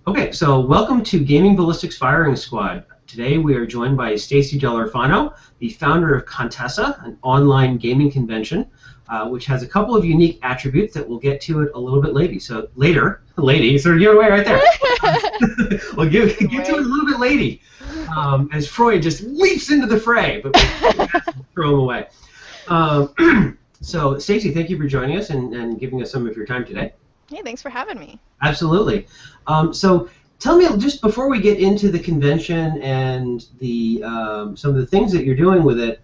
Okay, so welcome to Gaming Ballistics Firing Squad. Today we are joined by Stacy Dellorfano, the founder of Contessa, an online gaming convention, which has a couple of unique attributes that we'll get to it a little bit later. Lady, sort of give it away right there. We'll get to it a little bit lady, as Freud just leaps into the fray, but we'll throw him away. So, Stacy, thank you for joining us and giving us some of your time today. Hey, thanks for having me. Absolutely. So tell me, just before we get into the convention and the some of the things that you're doing with it,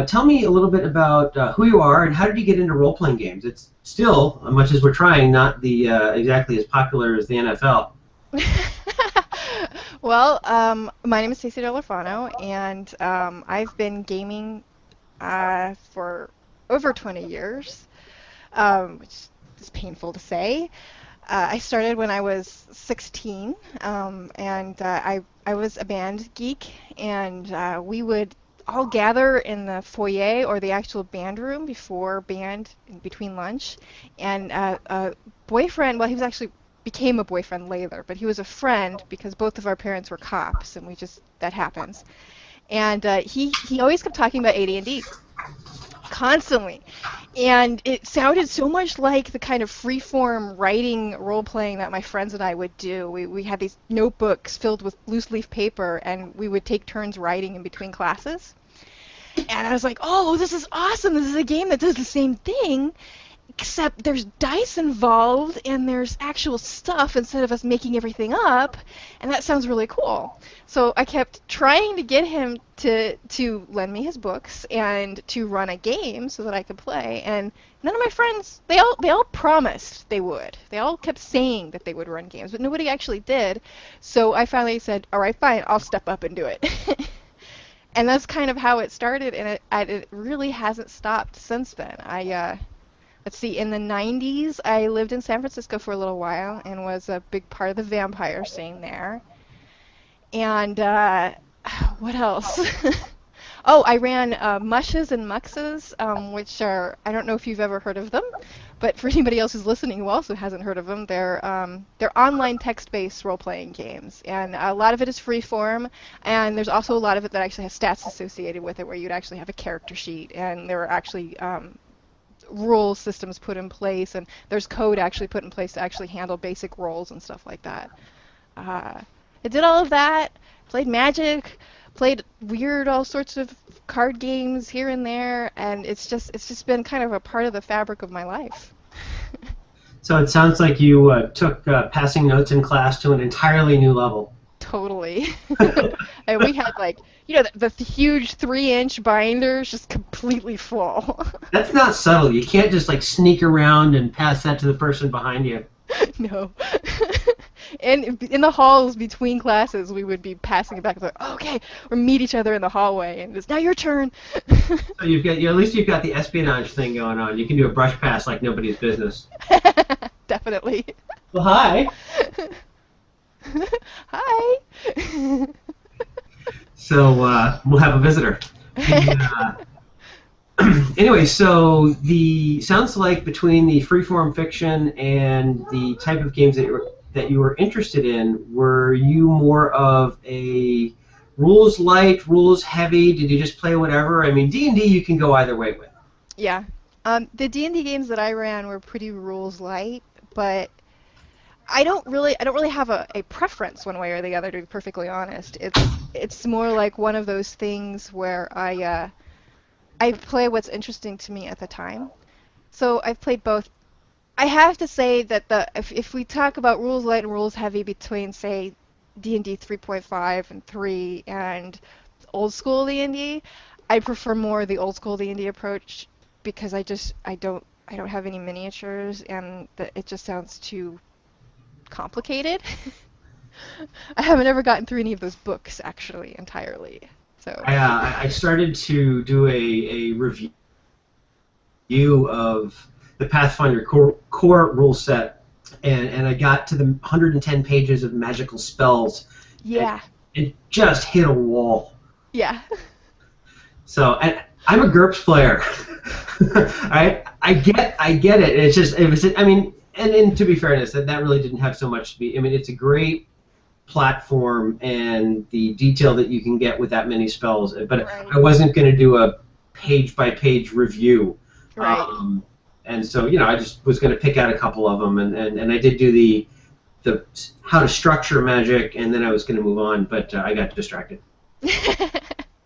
tell me a little bit about who you are and how did you get into role-playing games? It's still, much as we're trying, not the exactly as popular as the NFL. Well, my name is Stacy Dellorfano, and I've been gaming for over 20 years, which is painful to say. I started when I was 16, and I was a band geek, and we would all gather in the foyer or the actual band room before band, between lunch, and a boyfriend, well, he was actually became a boyfriend later, but he was a friend because both of our parents were cops, and that happens. And he always kept talking about AD&D. Constantly. And it sounded so much like the kind of free-form writing role-playing that my friends and I would do. We had these notebooks filled with loose-leaf paper, and we would take turns writing in between classes. And I was like, oh, this is awesome. This is a game that does the same thing, except there's dice involved, and there's actual stuff instead of us making everything up, and that sounds really cool. So I kept trying to get him to lend me his books and to run a game so that I could play, and none of my friends, they all promised they would. They all kept saying that they would run games, but nobody actually did. So I finally said, all right, fine, I'll step up and do it. And that's kind of how it started, and it really hasn't stopped since then. Let's see, in the 90s, I lived in San Francisco for a little while and was a big part of the vampire scene there. And what else? Oh, I ran Mushes and Muxes, which are, I don't know if you've ever heard of them, but for anybody else who's listening who also hasn't heard of them, they're online text-based role-playing games. And a lot of it is free-form, and there's also a lot of it that actually has stats associated with it, where you'd actually have a character sheet, and there are actually rule systems put in place, and there's code actually put in place to actually handle basic roles and stuff like that. I did all of that, played Magic, played all sorts of card games here and there, and it's just been kind of a part of the fabric of my life. So it sounds like you took passing notes in class to an entirely new level. Totally. And we had, like, the huge 3-inch binders just completely full. That's not subtle. You can't just, like, sneak around and pass that to the person behind you. No. And in the halls between classes, we would be passing it back and like, oh, okay, or meet each other in the hallway, and it's now your turn. So at least you've got the espionage thing going on. You can do a brush pass like nobody's business. Definitely. Well, hi. Hi. So we'll have a visitor. Anyway, so sounds like between the freeform fiction and the type of games that you were interested in, were you more of a rules light, rules heavy? Did you just play whatever? I mean, D&D you can go either way with. Yeah. The D&D games that I ran were pretty rules light, but I don't really have a preference one way or the other, to be perfectly honest. It's more like one of those things where I play what's interesting to me at the time. So I've played both. I have to say that if we talk about rules light and rules heavy between, say, D&D 3.5 and 3 and old school D&D, I prefer more the old school D&D approach because I don't have any miniatures, and it just sounds too complicated. I haven't ever gotten through any of those books actually entirely. So I started to do a review of the Pathfinder core rule set, and I got to the 110 pages of magical spells. Yeah. It just hit a wall. Yeah. So, and I'm a GURPS player. Right? I get it. It's just, I mean, and to be fair, that really didn't have so much to be. I mean, it's a great platform and the detail that you can get with that many spells. But Right. I wasn't going to do a page-by-page review. Right. Um, and so, I just was going to pick out a couple of them, and I did do the how to structure magic, and then I was going to move on, but I got distracted.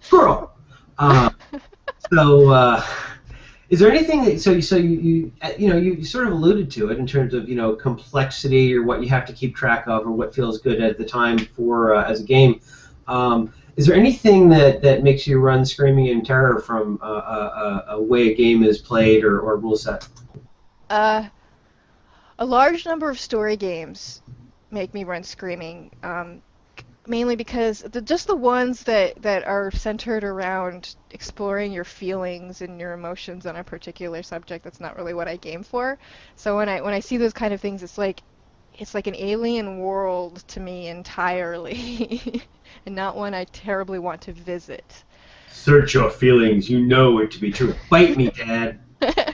Squirrel. Uh, so, is there anything that you sort of alluded to it in terms of complexity or what you have to keep track of or what feels good at the time for as a game? Is there anything that makes you run screaming in terror from a way a game is played or rule set? uh, a large number of story games make me run screaming. Mainly because just the ones that are centered around exploring your feelings and your emotions on a particular subject, that's not really what I game for. So when I see those kind of things, it's like an alien world to me entirely, and not one I terribly want to visit. Search your feelings. You know it to be true. Bite me, Dad.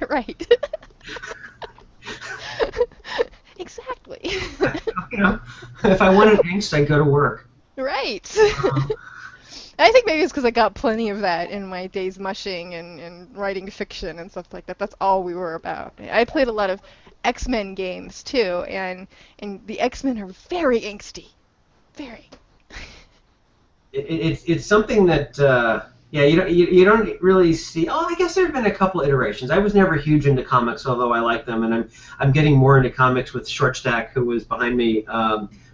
Right. Exactly. you know, if I wanted angst, I'd go to work. Right. Um, I think maybe it's because I got plenty of that in my days mushing and writing fiction and stuff like that. That's all we were about. I played a lot of X-Men games too, and the X-Men are very angsty. Very. it's something that yeah you don't really see. Oh, I guess there have been a couple iterations. I was never huge into comics, although I like them, and I'm getting more into comics with Short Stack, who was behind me,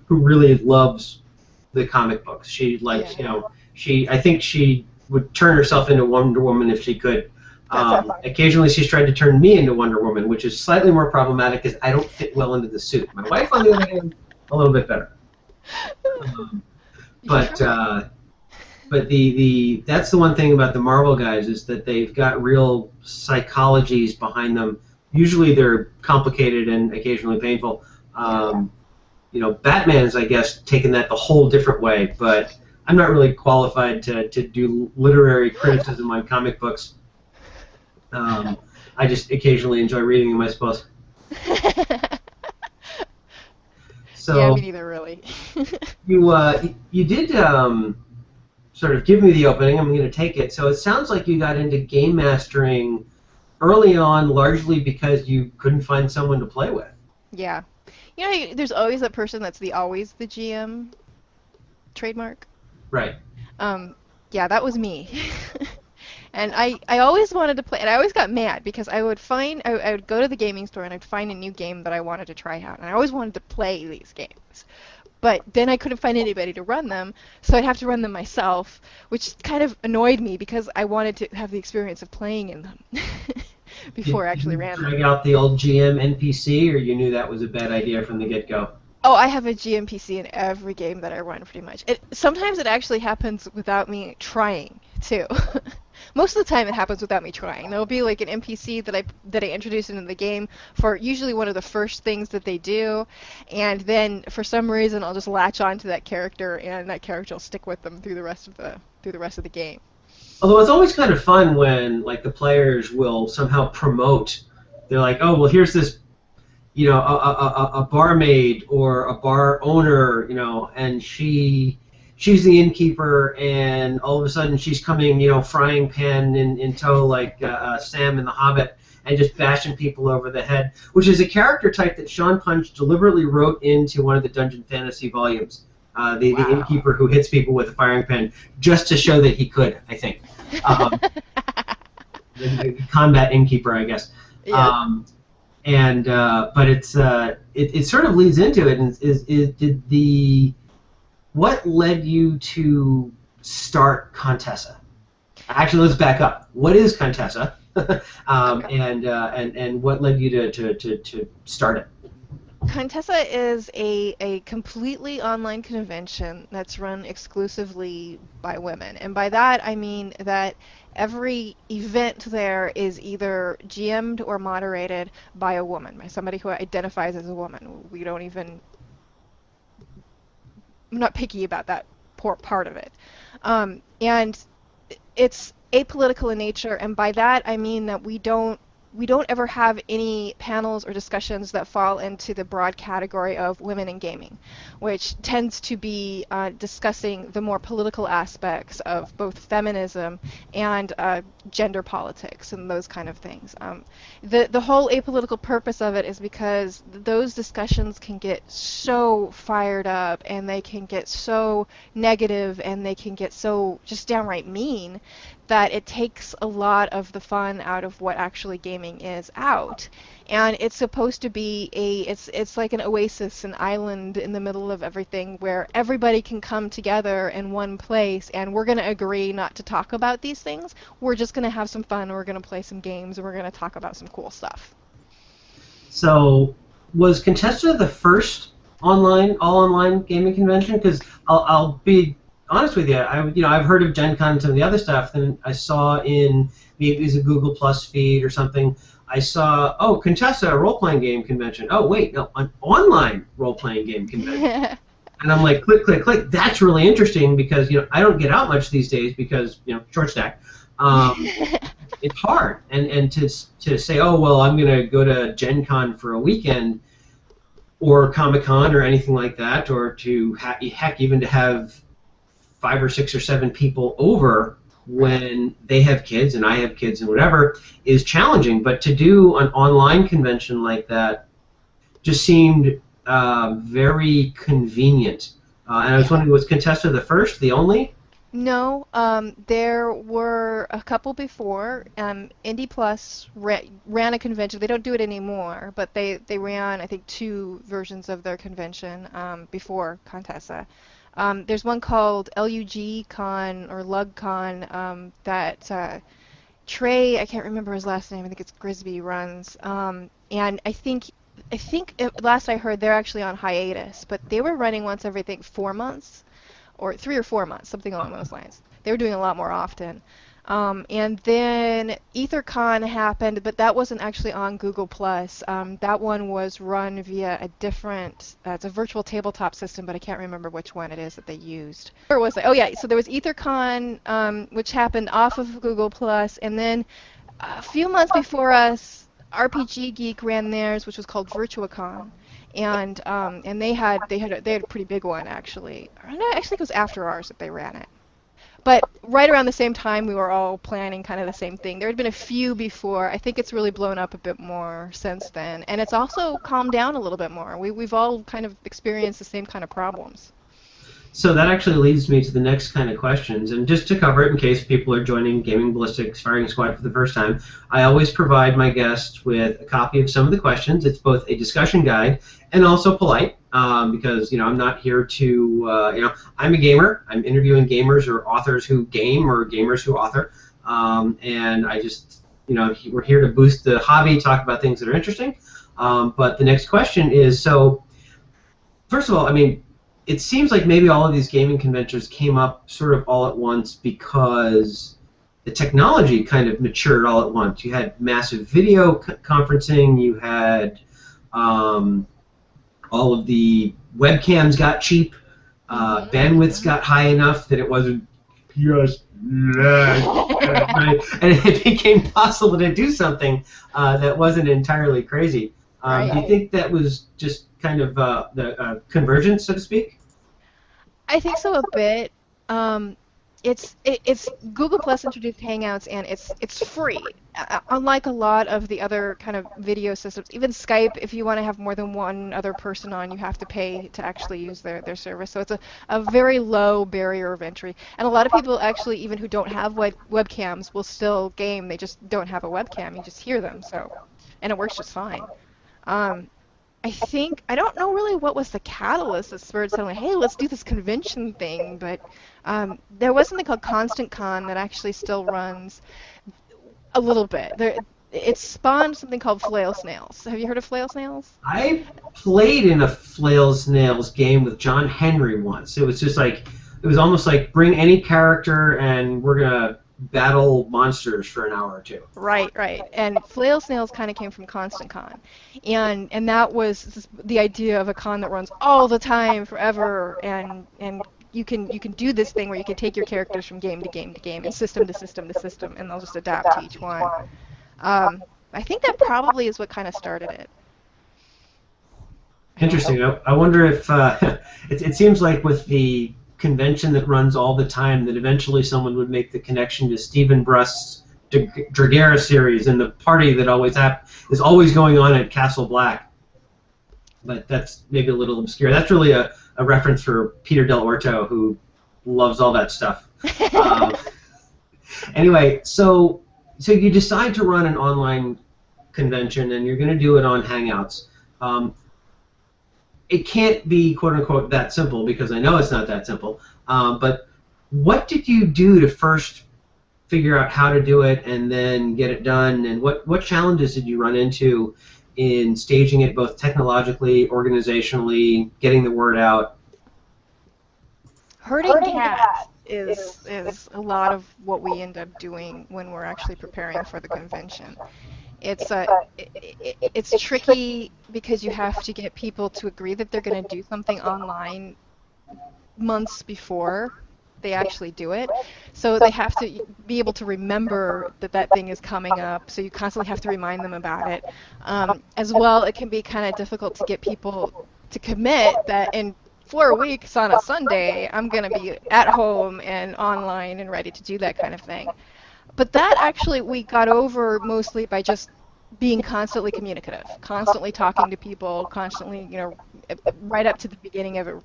who really loves the comic books. She likes Yeah. I think she would turn herself into Wonder Woman if she could. Occasionally, she's tried to turn me into Wonder Woman, which is slightly more problematic because I don't fit well into the suit. My wife, on the other hand, a little bit better. Um, You should but try. but the that's the one thing about the Marvel guys is that they've got real psychologies behind them. Usually they're complicated and occasionally painful. Yeah. Batman's, I guess, taken that a whole different way, but I'm not really qualified to do literary criticism on comic books. I just occasionally enjoy reading them, I suppose. Yeah, So me neither, really. you did sort of give me the opening. I'm going to take it. So it sounds like you got into game mastering early on, largely because you couldn't find someone to play with. Yeah. There's always that person that's always the GM trademark. Right. Um, yeah, that was me. And I always wanted to play, and I always got mad because I would go to the gaming store and I'd find a new game that I wanted to try out, and I always wanted to play these games. But then I couldn't find anybody to run them, so I'd have to run them myself, which kind of annoyed me because I wanted to have the experience of playing in them Did before I actually you ran them. drag out the old GM NPC, or you knew that was a bad idea from the get-go? Oh, I have a GMPC in every game that I run, pretty much. Sometimes it actually happens without me trying, too. Most of the time, it happens without me trying. There'll be like an NPC that I introduce into the game for usually one of the first things that they do, and then for some reason, I'll just latch on to that character, and that character will stick with them through the rest of the game. Although it's always kind of fun when like the players will somehow promote. They're like, oh well, here's this a barmaid or a bar owner, and she's the innkeeper, and all of a sudden she's coming, frying pan in tow like Sam in The Hobbit, and just bashing people over the head, which is a character type that Sean Punch deliberately wrote into one of the Dungeon Fantasy volumes. The Wow. innkeeper who hits people with a firing pin, just to show that he could, I think. Um, the combat innkeeper, I guess. Yeah. And but it sort of leads into it. And did the what led you to start Contessa? Actually, let's back up. What is Contessa? Okay. And what led you to start it? Contessa is a completely online convention that's run exclusively by women. And by that, I mean that every event there is either GM'd or moderated by a woman, by somebody who identifies as a woman. I'm not picky about that poor part of it. And it's apolitical in nature, and by that I mean that we don't we don't ever have any panels or discussions that fall into the broad category of women in gaming, which tends to be discussing the more political aspects of both feminism and gender politics and those kind of things. The whole apolitical purpose of it is because those discussions can get so fired up, and they can get so negative, and they can get so just downright mean, that it takes a lot of the fun out of what actually gaming is out. And it's supposed to be it's like an oasis, an island in the middle of everything, where everybody can come together in one place, and we're going to agree not to talk about these things. We're just going to have some fun, we're going to play some games, and we're going to talk about some cool stuff. So, was Contessa the first all-online gaming convention? Because I'll be honest with you, I've heard of Gen Con and some of the other stuff. Then I saw in maybe it was a Google Plus feed or something. I saw, oh, Contessa, a role-playing game convention. Oh, wait, no, an online role-playing game convention. And I'm like, click, click, click. That's really interesting because I don't get out much these days because short stack. It's hard, and to say, oh well, I'm gonna go to Gen Con for a weekend, or Comic Con, or anything like that, or to heck even to have 5 or 6 or 7 people over when they have kids and I have kids and whatever is challenging. But to do an online convention like that just seemed very convenient. And I was wondering, was Contessa the first, the only? No, there were a couple before. Indie Plus ran a convention. They don't do it anymore, but they ran, I think, 2 versions of their convention before Contessa. There's one called LUG Con or Lug Con that Trey, I can't remember his last name, I think it's Grisby, runs. And I think last I heard they're actually on hiatus, but they were running once every, I think, 4 months, or 3 or 4 months, something along those lines. They were doing a lot more often. And then EtherCon happened, but that wasn't actually on Google+. That one was run via a different, it's a virtual tabletop system, but I can't remember which one it is that they used. Or was it? Oh yeah, so there was EtherCon, which happened off of Google+, and then a few months before us, RPG Geek ran theirs, which was called VirtuaCon. And they had a pretty big one, actually. Actually, it was after ours that they ran it. But right around the same time, we were all planning kind of the same thing. There had been a few before. I think it's really blown up a bit more since then. And it's also calmed down a little bit more. We've all kind of experienced the same kind of problems. So that actually leads me to the next kind of questions. And just to cover it in case people are joining Gaming Ballistics Firing Squad for the first time, I always provide my guests with a copy of some of the questions. It's both a discussion guide and also polite because I'm not here to, I'm a gamer. I'm interviewing gamers or authors who game or gamers who author. And I just, we're here to boost the hobby, talk about things that are interesting. But the next question is, so first of all, it seems like maybe all of these gaming conventions came up sort of all at once because the technology kind of matured all at once. You had massive video conferencing, you had all of the webcams got cheap, bandwidths got high enough that it wasn't just right? And it became possible to do something that wasn't entirely crazy. Do you think that was just kind of the convergence, so to speak? I think so a bit. It's Google Plus introduced Hangouts, and it's free. Unlike a lot of the other kind of video systems, even Skype, if you want to have more than one other person on, you have to pay to actually use their service. So it's a very low barrier of entry. And a lot of people actually, even who don't have webcams, will still game. They just don't have a webcam. You just hear them. And it works just fine. I don't know really what was the catalyst that spurred suddenly, hey, let's do this convention thing, but there was something called Constant Con that actually still runs a little bit. It spawned something called Flail Snails. Have you heard of Flail Snails? I played in a Flail Snails game with John Henry once. It was just like, it was almost like bring any character and we're going to battle monsters for an hour or two. Right. And Flail Snails kind of came from Constant Con. And that was the idea of a con that runs all the time, forever, and you can do this thing where you can take your characters from game to game to game, and system to system to system, and they'll just adapt to each one. I think that probably is what kind of started it. I don't know. Interesting. I wonder if it seems like with the convention that runs all the time, that eventually someone would make the connection to Stephen Brust's Dragera series and the party that is always going on at Castle Black. But that's maybe a little obscure. That's really a reference for Peter Del Orto, who loves all that stuff. Um, anyway, so you decide to run an online convention, and you're going to do it on Hangouts. It can't be quote unquote that simple, because I know it's not that simple. But what did you do to first figure out how to do it and then get it done? And what challenges did you run into in staging it, both technologically, organizationally, getting the word out? Herding cats is a lot of what we end up doing when we're actually preparing for the convention. It's tricky because you have to get people to agree that they're going to do something online months before they actually do it. So they have to be able to remember that that thing is coming up, so you constantly have to remind them about it. As well, it can be kind of difficult to get people to commit that in 4 weeks on a Sunday, I'm going to be at home and online and ready to do that kind of thing. But that actually we got over mostly by just being constantly communicative, constantly talking to people, constantly, right up to the beginning of it,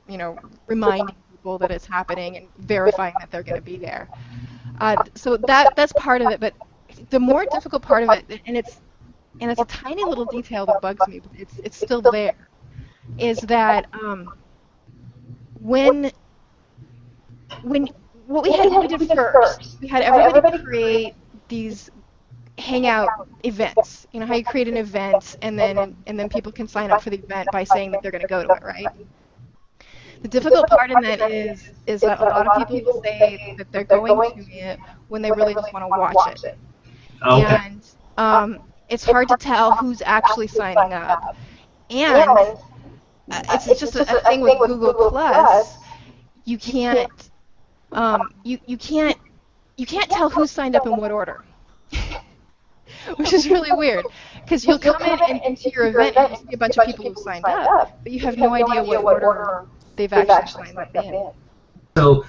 reminding people that it's happening and verifying that they're going to be there. So that's part of it. But the more difficult part of it, and it's a tiny little detail that bugs me, but it's still there, is that when what we did first, we had everybody create these hangout events. You know how you create an event and then people can sign up for the event by saying that they're going to go to it, right? The difficult part in that is that a lot of people will say that they're going to it when they really just want to watch it. Okay. And it's hard to tell who's actually signing up. And it's just a thing with Google Plus. You can't you can't tell who signed up in what order, which is really weird, because you'll come in into your event and you'll see a bunch of people who've signed up, but you have no idea what order they've actually signed up in. So,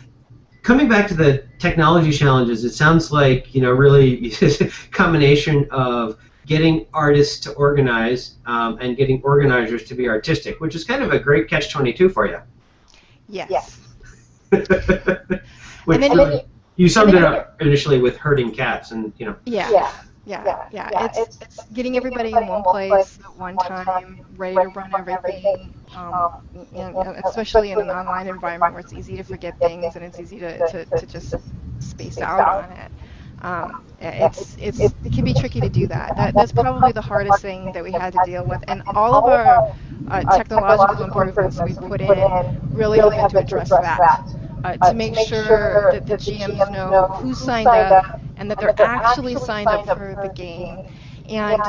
coming back to the technology challenges, it sounds like, really a combination of getting artists to organize and getting organizers to be artistic, which is kind of a great catch-22 for you. Yes. Which you summed it up initially with herding cats, and Yeah. It's getting everybody in one place at one time, ready to run everything, and especially in an online environment where it's easy to forget things and it's easy to just space out on it. It can be tricky to do that. That's probably the hardest thing that we had to deal with, and all of our technological improvements that we put in really have been to address that. To make sure that the GMs know who's signed up and that they're actually signed up for the game, and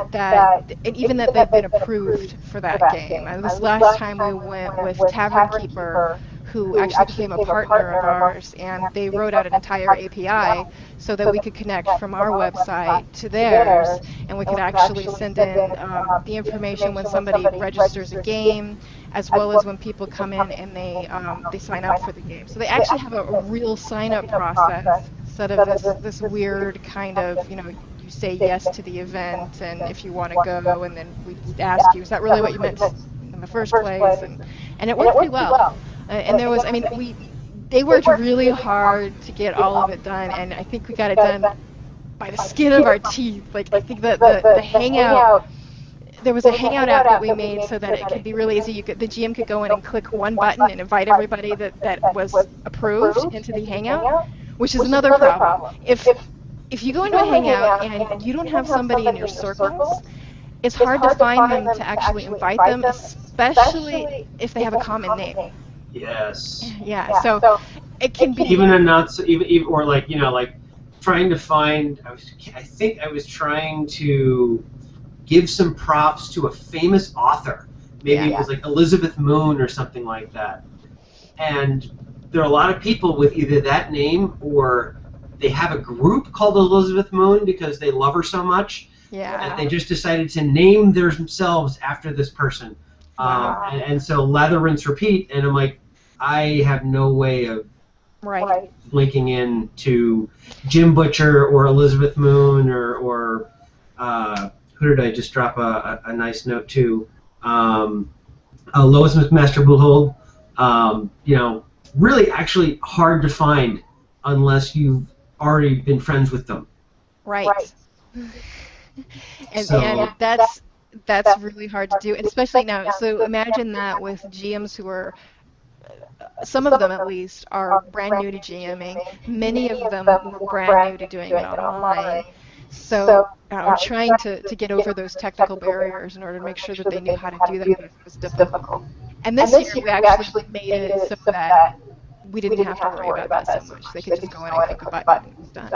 even that they've been approved for that game. And this last time we went with Tavern Keeper, who actually became a partner of ours, and they wrote out an entire API so that we could connect from our website to theirs, and we could actually send in the information when somebody registers a game, as well as when people come in and they sign up for the game. So they actually have a real sign-up process instead of this weird kind of, you say yes to the event, and if you want to go, and then we ask you, is that really what you meant in the first place? And it worked pretty well. And there was, they worked really hard to get all of it done, and I think we got it done by the skin of our teeth. Like, I think that the Hangout, there was a Hangout app that we made so that it could be really easy. The GM could go in and click one button and invite everybody that was approved into the Hangout, which is another problem. If you go into a Hangout and you don't have somebody in your circles, it's hard to find them to actually invite them, especially if they have a common name. Yes. Yeah. So it can be even or like trying to find. I think I was trying to give some props to a famous author. Maybe it was like Elizabeth Moon or something like that. And there are a lot of people with either that name or they have a group called Elizabeth Moon because they love her so much. Yeah. And they just decided to name themselves after this person. Wow. And so lather, rinse, repeat. And I'm like, I have no way of Right. linking in to Jim Butcher or Elizabeth Moon or who did I just drop a nice note to? Lois McMaster Buchholz. Really actually hard to find unless you've already been friends with them. Right. And So, and that's really hard to do, and especially now. So imagine that with GMs who are, some of them at least, are brand new to GMing. Many of them were brand new to doing it online. So trying to get over those technical barriers in order to make sure that they knew how to do that was difficult. And this year we actually made it so that we didn't have to worry about that so much. They could just go in and click a button and it was done.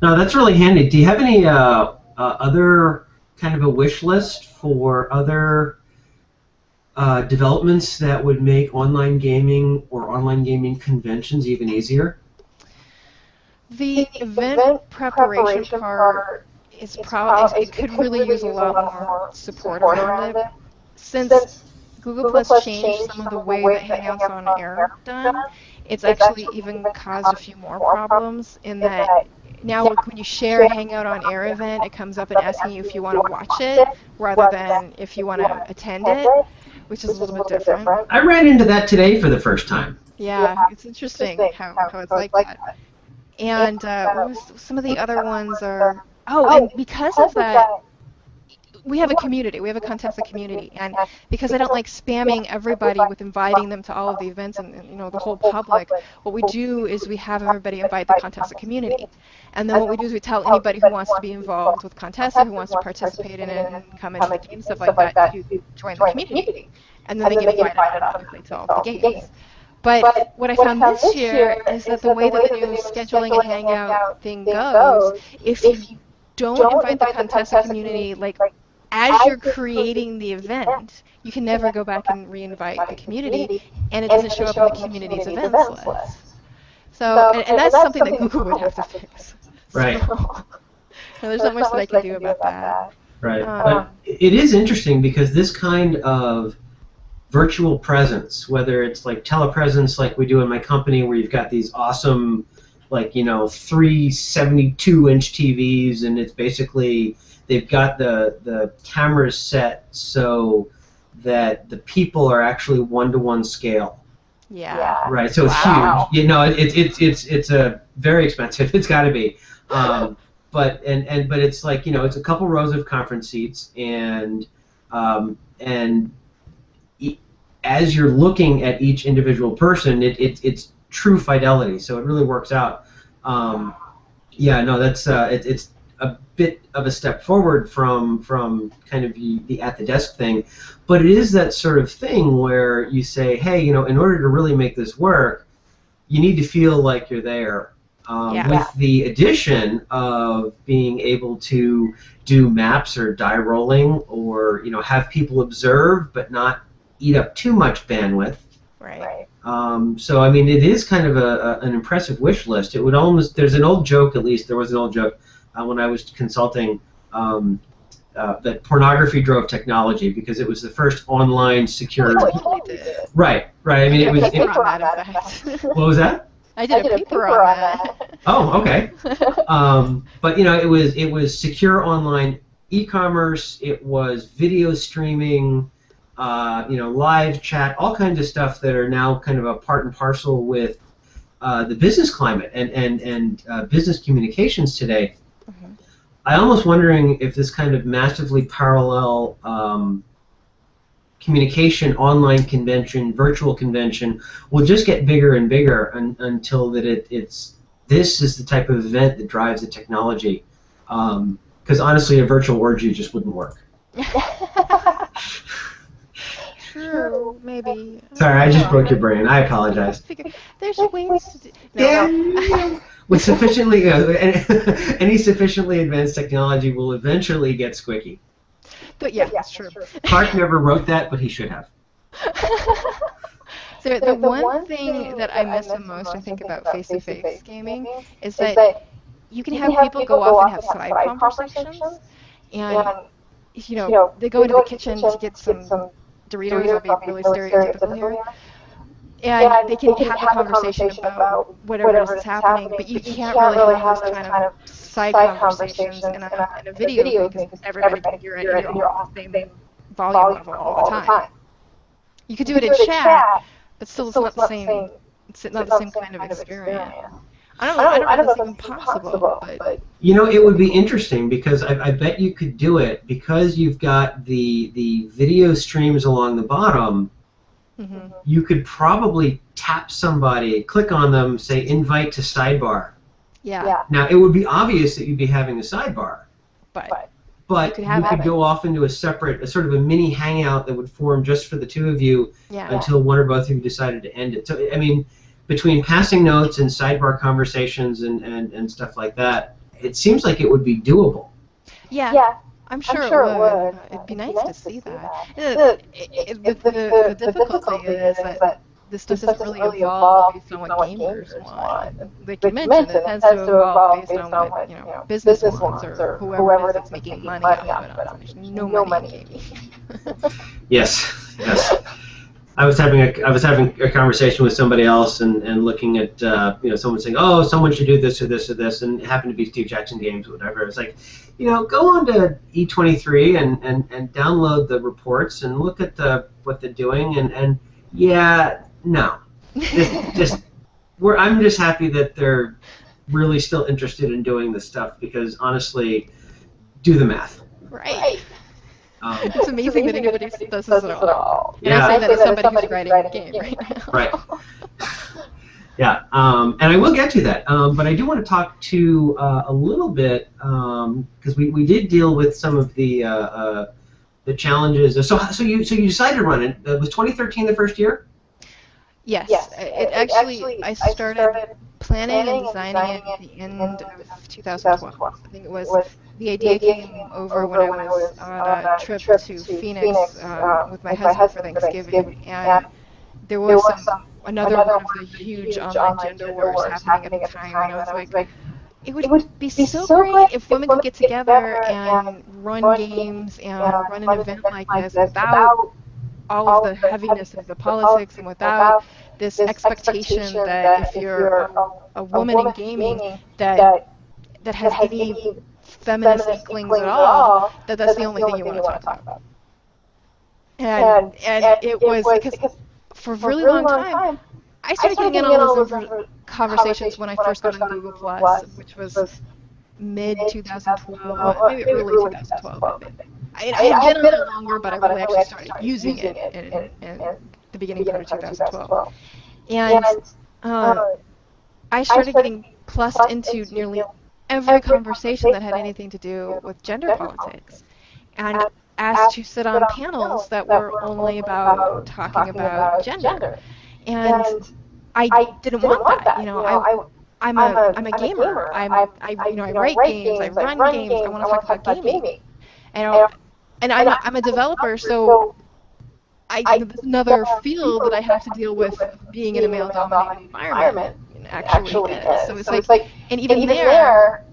no, that's really handy. Do you have any other kind of a wish list for other developments that would make online gaming or online gaming conventions even easier? The event preparation part is probably, it could really use a lot more support around it. Since Google Plus changed some of the way that Hangouts on Air are done, it's actually even caused a few more problems in that now when you share a Hangout on Air event, it comes up and asking you if you want to watch it rather than if you want to attend it, which is a little bit different. I ran into that today for the first time. Yeah, it's interesting how it's like that. And what was some of the other ones are, and because of that, we have a community. We have a Contessa community, and because I don't like spamming everybody with inviting them to all of the events and the whole public, what we do is we have everybody invite the Contessa community, and then what we do is we tell anybody who wants to be involved with Contessa, who wants to participate in it and come into the game, stuff like that, to join the community, and then they get invited automatically to all the games. But what I found this year is that the way that the new scheduling and hangout thing goes, if you don't invite the Contessa community, like as you're creating the event, you can never go back and re-invite the community, and it doesn't show up in the community's events list. So, and that's something that Google would have to fix. Right. So, there's not much that I can do about that. Right. But it is interesting because this kind of virtual presence, whether it's like telepresence like we do in my company where you've got these awesome, like, 372-inch TVs, and it's basically they've got the cameras set so that the people are actually one-to-one scale. Yeah. Right. So it's huge. It's a very expensive. It's got to be. But it's like it's a couple rows of conference seats, and as you're looking at each individual person, it's true fidelity. So it really works out. That's it's a bit of a step forward from kind of the at the desk thing, but it is that sort of thing where you say, hey, in order to really make this work, you need to feel like you're there. With the addition of being able to do maps or die rolling, or have people observe but not eat up too much bandwidth. Right. So I mean, it is kind of an impressive wish list. It would almost, there was an old joke when I was consulting that pornography drove technology because it was the first online secured. Right. I mean, it was. What was that? I did a paper on that. Oh, okay. But it was secure online e-commerce. It was video streaming. Live chat, all kinds of stuff that are now kind of a part and parcel with the business climate and business communications today. Mm-hmm. I'm almost wondering if this kind of massively parallel communication, online convention, virtual convention will just get bigger and bigger until that this is the type of event that drives the technology. Because honestly, a virtual orgy just wouldn't work. True, maybe. Sorry, I just broke your brain. I apologize. There's ways to do. No. With sufficiently, any sufficiently advanced technology will eventually get squicky. But yeah, that's true. Clark never wrote that, but he should have. So the one thing that I miss the most, I think, about face-to-face gaming is that you can have people go off and have side conversations, and they go into the kitchen to get some Doritos. I'll be really stereotypical here. And they can have a conversation about whatever it is that's happening, but you can't really have those kind of side conversations in a video game because everybody can hear it and you're all the same volume level all the time. You could do it in chat, but still it's not the same. It's not the same kind of experience. I don't know if that's even possible, but it would be interesting because I bet you could do it because you've got the video streams along the bottom. Mm-hmm. You could probably tap somebody, click on them, say invite to sidebar. Yeah. Now it would be obvious that you'd be having a sidebar, but you could go off into a sort of a mini hangout that would form just for the two of you until one or both of you decided to end it. So I mean, between passing notes and sidebar conversations and stuff like that, it seems like it would be doable. Yeah. I'm sure it would. It'd be nice to see that. The difficulty is that this doesn't really evolve based on what gamers want. Like you mentioned, it tends to evolve based on what business wants or whoever it is that's making money off of it. There's no money in gaming. Yes. I was having a conversation with somebody else and looking at someone saying, oh, someone should do this or this or this, and it happened to be Steve Jackson Games or whatever. It's like, go on to E23 and download the reports and look at what they're doing and no, I'm just happy that they're really still interested in doing this stuff because honestly, do the math. Right. It's amazing that anybody does this at all. And Yeah. I say that as somebody who's writing a game right now. Right. Yeah, and I will get to that, but I do want to talk to a little bit because we did deal with some of the challenges. So you decided to run it. Was 2013 the first year? Yes. It actually I started planning and designing it at the end of 2012. I think it was. The idea came over when I was on a trip to Phoenix with my husband for Thanksgiving, and there was another one of the huge online gender wars happening at the time, and I was like, it would be so great if women could get together and run games and run an event like this without all of the heaviness of the politics and without this expectation that if you're a woman in gaming that has any feminist inklings at all, that's the only thing you want to talk about. And it was because for a really long time, I started getting in all those conversations when I first got on Google+, which was mid-2012, maybe early 2012. I had been on it longer, but I really actually started using it in the beginning part of 2012. And I started getting plussed into nearly every conversation that had anything to do with gender politics, and asked to sit on panels that were only about talking about gender. And I didn't want that. I'm a gamer. I write games. I run games. I want to talk about gaming. And I'm a developer, so there's another field that I have to deal with being in a male-dominated environment. Actually is. So it's like, and even there,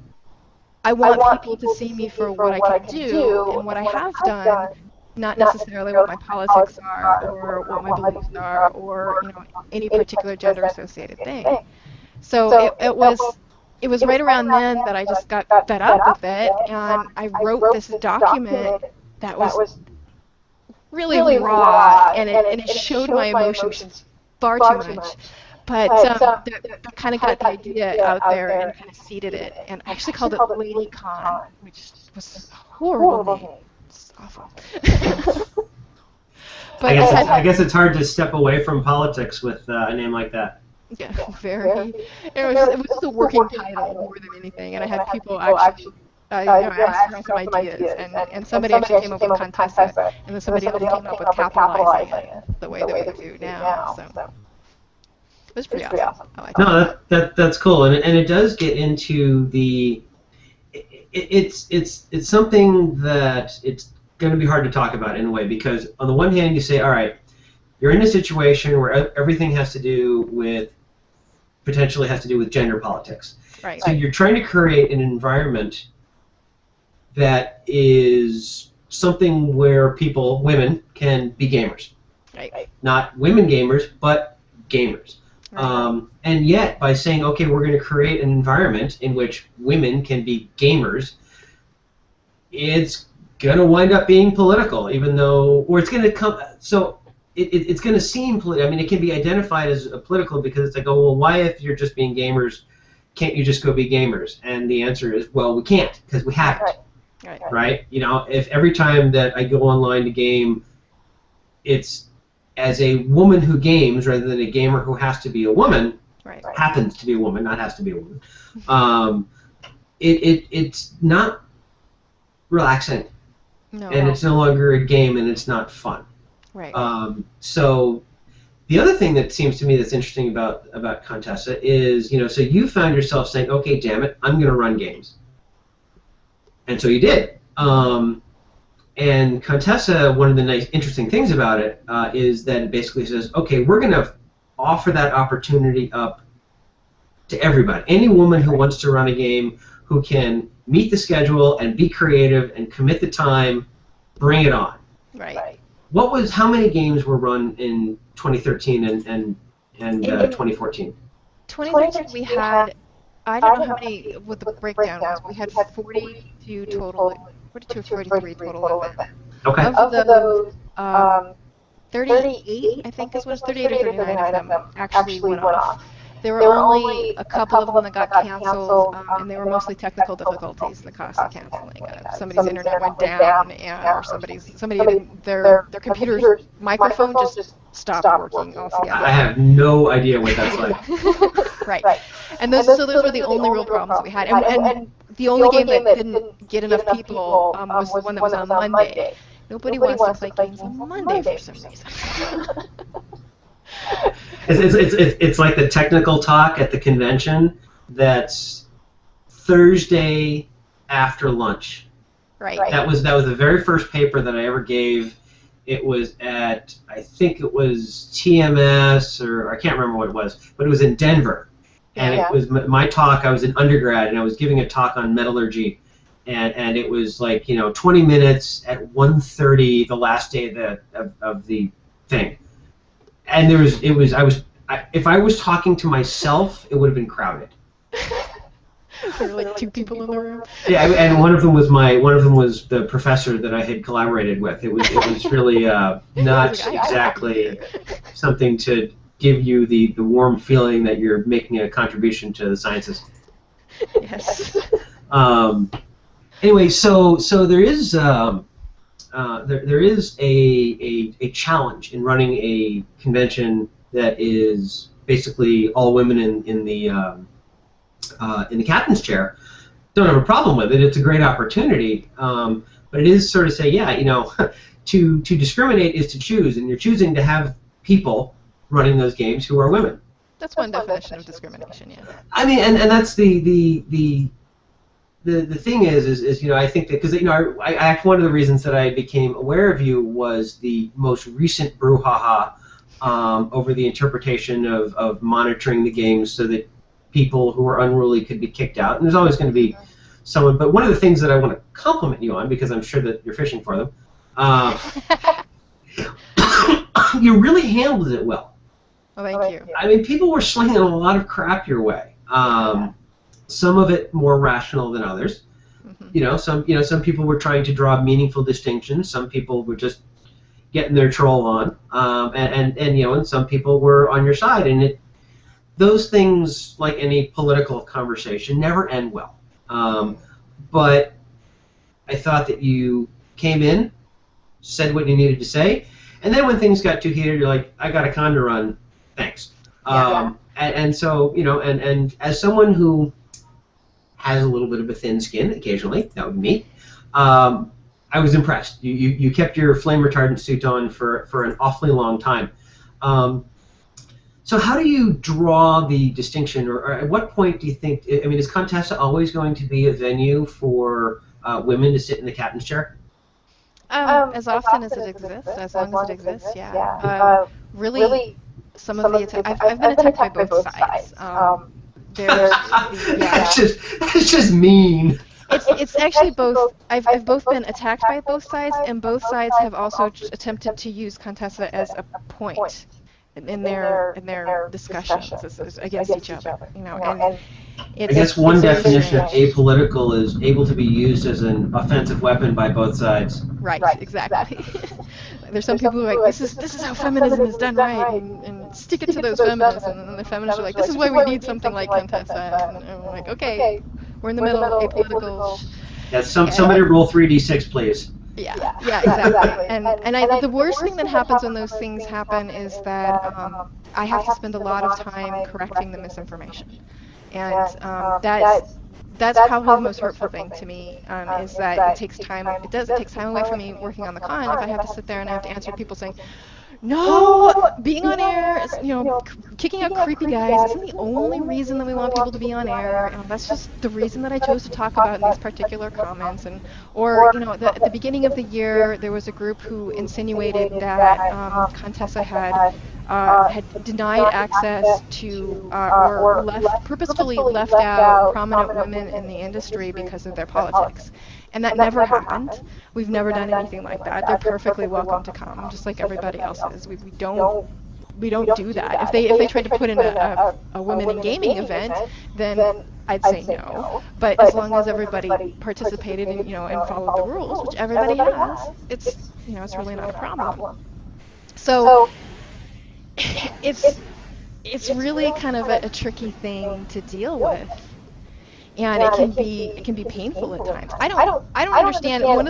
I want people to see me for what I can do and what I have done, not necessarily what my politics are or what my beliefs are or any particular gender-associated thing. So it was right around then that I just got fed up with it, and I wrote this document that was really raw, and it showed my emotions far too much. But they kind of got the idea out there and kind of seeded it. And I actually called it Lady Con, which was a horrible name. It's awful. But I guess it's hard to step away from politics with a name like that. Yeah, very. It was just a working title more than anything. And I had people actually ask for some ideas. And somebody actually came up with Contessa, and then somebody else came up with capitalizing it the way that we do now. So. It was pretty awesome. I like it. That's cool, and it does get into the. It's something that it's going to be hard to talk about in a way because on the one hand you say, all right, you're in a situation where everything has to do with potentially has to do with gender politics. Right. So you're trying to create an environment that is something where women, can be gamers. Right. Not women gamers, but gamers. Right. And yet, by saying, okay, we're going to create an environment in which women can be gamers, it's going to wind up being political, even though, or it's going to come, so it's going to seem political. I mean, it can be identified as political because it's like, oh, well, why if you're just being gamers, can't you just go be gamers? And the answer is, well, we can't, because we haven't. Right? You know, if every time that I go online to game, it's as a woman who games rather than a gamer who has to be a woman, happens to be a woman, not has to be a woman, it's not relaxing. No. And it's no longer a game, and it's not fun. Right. So the other thing that seems to me that's interesting about Contessa is, you know, so you found yourself saying, okay, damn it, I'm going to run games. And so you did. And Contessa, one of the nice, interesting things about it is that it basically says, okay, we're going to offer that opportunity up to everybody. Any woman who wants to run a game, who can meet the schedule and be creative and commit the time, bring it on. Right. How many games were run in 2013 and 2014? 2013 we had, I don't know how many with the breakdown was. We had 42 total, 42 or 43 total events. Okay. Of those, 38, I think this was 38 or 39 of them actually went off. There were only a couple of them that got canceled, and they were mostly technical difficulties that caused the canceling. Somebody's internet went down, or their computer's microphone just stopped working altogether. I have no idea what that's like. Right. And those were the only real problems that we had. And the only game that didn't get enough people was the one that was on Monday. Nobody wants to play games on Monday for some reason. It's like the technical talk at the convention that's Thursday after lunch. Right. That was the very first paper that I ever gave. It was at, I think it was TMS, or I can't remember what it was, but it was in Denver. And it was my talk. I was an undergrad, and I was giving a talk on metallurgy. And it was like, 20 minutes at 1:30 the last day of the thing. And if I was talking to myself, it would have been crowded. There were like 2 people in the room. Yeah, and one of them was the professor that I had collaborated with. It was really not exactly something to give you the warm feeling that you're making a contribution to the sciences. Yes. Anyway, so there is there is a challenge in running a convention that is basically all women in the captain's chair. Don't have a problem with it. It's a great opportunity, but it is sort of say, to discriminate is to choose, and you're choosing to have people running those games who are women. That's one definition of discrimination, yeah. I mean, and that's the thing is I think that because one of the reasons that I became aware of you was the most recent brouhaha over the interpretation of monitoring the games so that people who are unruly could be kicked out, and there's always going to be someone. But one of the things that I want to compliment you on, because I'm sure that you're fishing for them, you really handled it well. Oh, thank you. I mean, people were slinging a lot of crap your way. Some of it more rational than others. Mm-hmm. Some people were trying to draw meaningful distinctions. Some people were just getting their troll on, and some people were on your side. And those things, like any political conversation, never end well. But I thought that you came in, said what you needed to say, and then when things got too heated, you're like, I got a con to run, thanks. And so, and as someone who has a little bit of a thin skin occasionally, that would be me, I was impressed. You kept your flame retardant suit on for an awfully long time. So how do you draw the distinction, or at what point do you think, is Contessa always going to be a venue for women to sit in the captain's chair? As often as it exists, as long as it exists, yeah. Really, some of the I've been attacked by both sides. There's the yeah. That's just mean. It's actually both. I've both been attacked by both sides, and both sides have also attempted to use Contessa as a point in their discussions against each other. And I guess one very definition of strange. apolitical is able to be used as an offensive weapon by both sides. Right, exactly. There's some people who are like, this is how feminism is done right, and stick it to those feminists, and then the feminists are like, this is why we need something like Contessa, and I'm like, okay, we're in the middle, apolitical. Yeah, somebody roll 3d6, please. Yeah, exactly. And the worst thing that happens when those things happen is that I have to spend a lot of time correcting the misinformation, and that's probably the most hurtful thing to me, is that it takes time. It takes time away from me working on the con if I have to sit there and I have to answer people saying, no, being on air, kicking out creepy guys isn't the only reason that we want people to be on air. That's just the reason that I chose to talk about in these particular comments. Or at the beginning of the year, there was a group who insinuated that Contessa had denied access to or purposefully left out prominent women in the industry because of their politics. And that never happened. We've never done anything like that. They're perfectly welcome to come, just like everybody else is. We don't do that. If they tried to put in a women in gaming event, then I'd say no. But as long as everybody participated and followed the rules, which everybody has, it's really not a problem. So it's really kind of a tricky thing to deal with. And it can be painful at times. I don't understand. One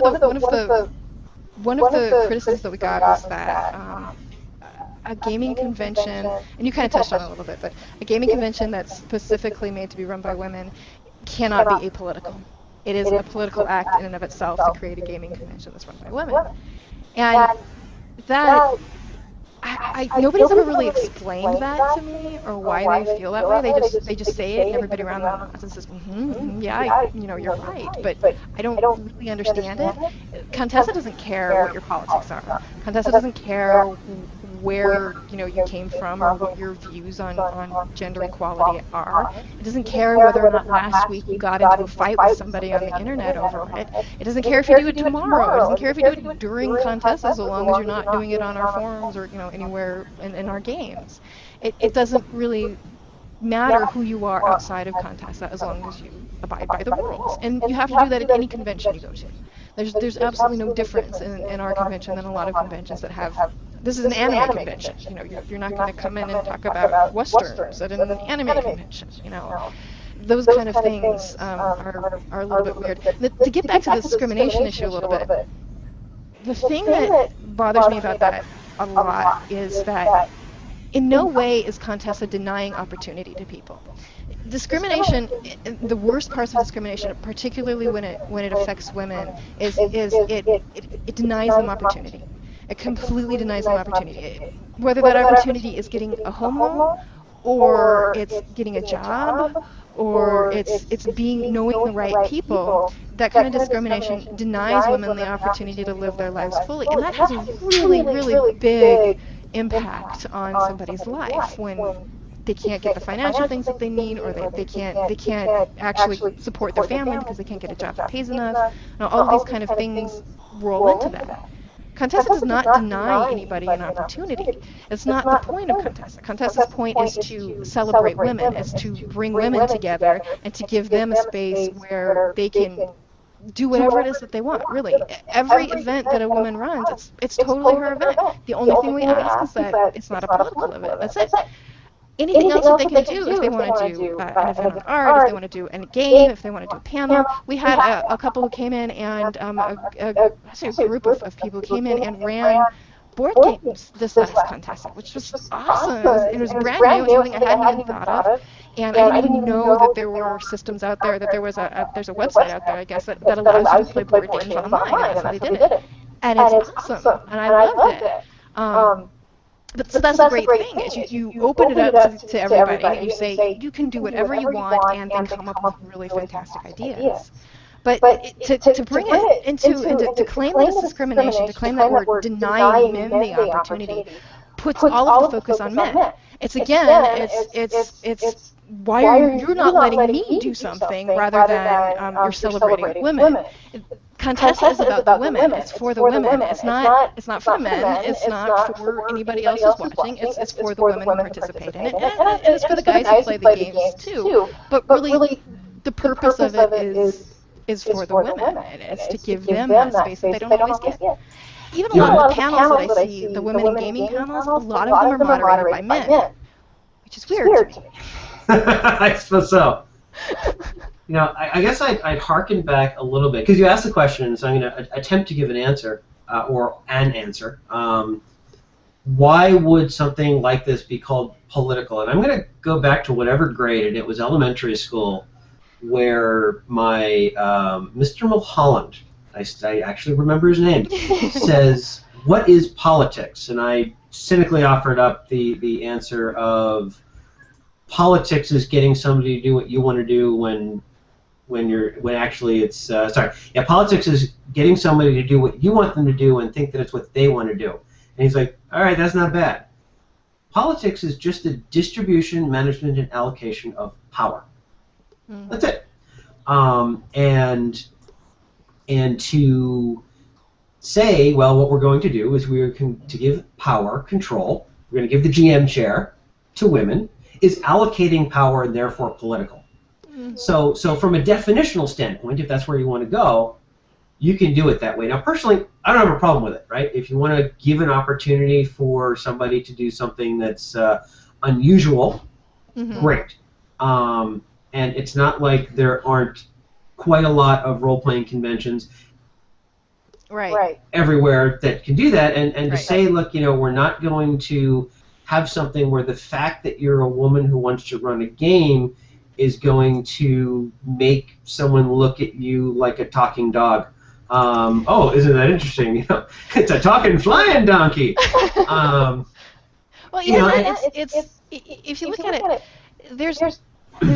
of the criticisms that we got was that a gaming convention, and you kind of touched on it a little bit, but a gaming convention that's specifically made to be run by women cannot be apolitical. It is a political act in and of itself to create a gaming convention that's run by women, and that. Nobody's ever really explained that to me or why they feel that way. They just say it, and everybody around them says, yeah, you're right, but I don't really understand it. Contessa doesn't care what your politics are. Contessa doesn't care where you came from or what your views on gender equality are. It doesn't care whether or not last week you got into a fight with somebody on the internet over it. It doesn't care if you do it tomorrow. It doesn't care if you do it during Contessa, so long as you're not doing it on our forums or anywhere in our games. It doesn't really matter who you are outside of Contessa as long as you abide by the rules. And you have to do that at any convention you go to. There's absolutely no difference in our convention than a lot of conventions that have. This is an anime convention. You're not going to come in and talk about westerns at an anime convention. Those kind of things are a little bit weird. To get back to the discrimination issue a little bit, the thing that bothers me about that a lot is that in no way is Contessa denying opportunity to people. Discrimination, the worst parts of discrimination, particularly when it affects women, is it denies them opportunity. It completely denies them opportunity. Whether that opportunity is getting a home loan, or it's getting a job, or it's knowing the right people, that kind of discrimination denies women the opportunity to live their lives fully. And that has a really, really big impact on somebody's life when they can't get the financial things that they need, or they can't actually support their family because they can't get a job that pays enough. All of these kind of things roll into that. Contessa does not deny anybody an opportunity. It's not the point of Contessa. Contessa's point is to celebrate women, is to bring women together and to give them a space where they can do whatever it is that they want, really. Every event that a woman runs, it's totally her event. The only thing we ask is that it's not a political event. That's it. Anything else that they can do, if they want to do an event on art, if they want to do a game, if they want to do a panel. We had a couple who came in and a group of people who came in and ran board games this last Contessa, which was awesome. It was brand new, it's something I hadn't even thought of. And I didn't even know that there were systems out there, that there's a website out there, I guess, that allows you to play board games online, and that's how they did it. And it's awesome, and I loved it. So that's the great thing, is you open it up to everybody, and you say, you can do whatever you want, and then come up with really fantastic ideas. But to bring it to claim that it's discrimination, to claim that we're denying men the opportunity, puts all of the focus on men. It's why are you're not letting me do something rather than you're celebrating women. Contessa is about the women. It's for the women. It's not for the men. It's not for anybody else who's watching. It's for the women who participate in it, and it's for the guys who play the games too. But really, the purpose of it is for the women. It's to give them that space that they don't always get. Even a lot of the panels that I see, the women in gaming panels, a lot of them are moderated by men, which is weird to me. I suppose so. You know, I guess I'd harken back a little bit, because you asked the question, so I'm going to attempt to give an answer, or an answer. Why would something like this be called political? And I'm going to go back to whatever grade, and it was elementary school, where my Mr. Mulholland, I actually remember his name, says, "What is politics?" And I cynically offered up the answer of, politics is getting somebody to do what you want to do when actually it's politics is getting somebody to do what you want them to do and think that it's what they want to do. And he's like, all right, that's not bad. Politics is just the distribution, management, and allocation of power. That's it. And to say, well, what we're going to do is we're going to give power, control. We're going to give the GM chair to women. Is allocating power and therefore political. So from a definitional standpoint, if that's where you want to go, you can do it that way. Now, personally, I don't have a problem with it, right? If you want to give an opportunity for somebody to do something that's unusual, great. And it's not like there aren't quite a lot of role-playing conventions everywhere that can do that. And to say, look, you know, we're not going to have something where the fact that you're a woman who wants to run a game is going to make someone look at you like a talking dog. Oh, isn't that interesting? You know, it's a talking flying donkey. Well, yeah, it's if you look at it, there's a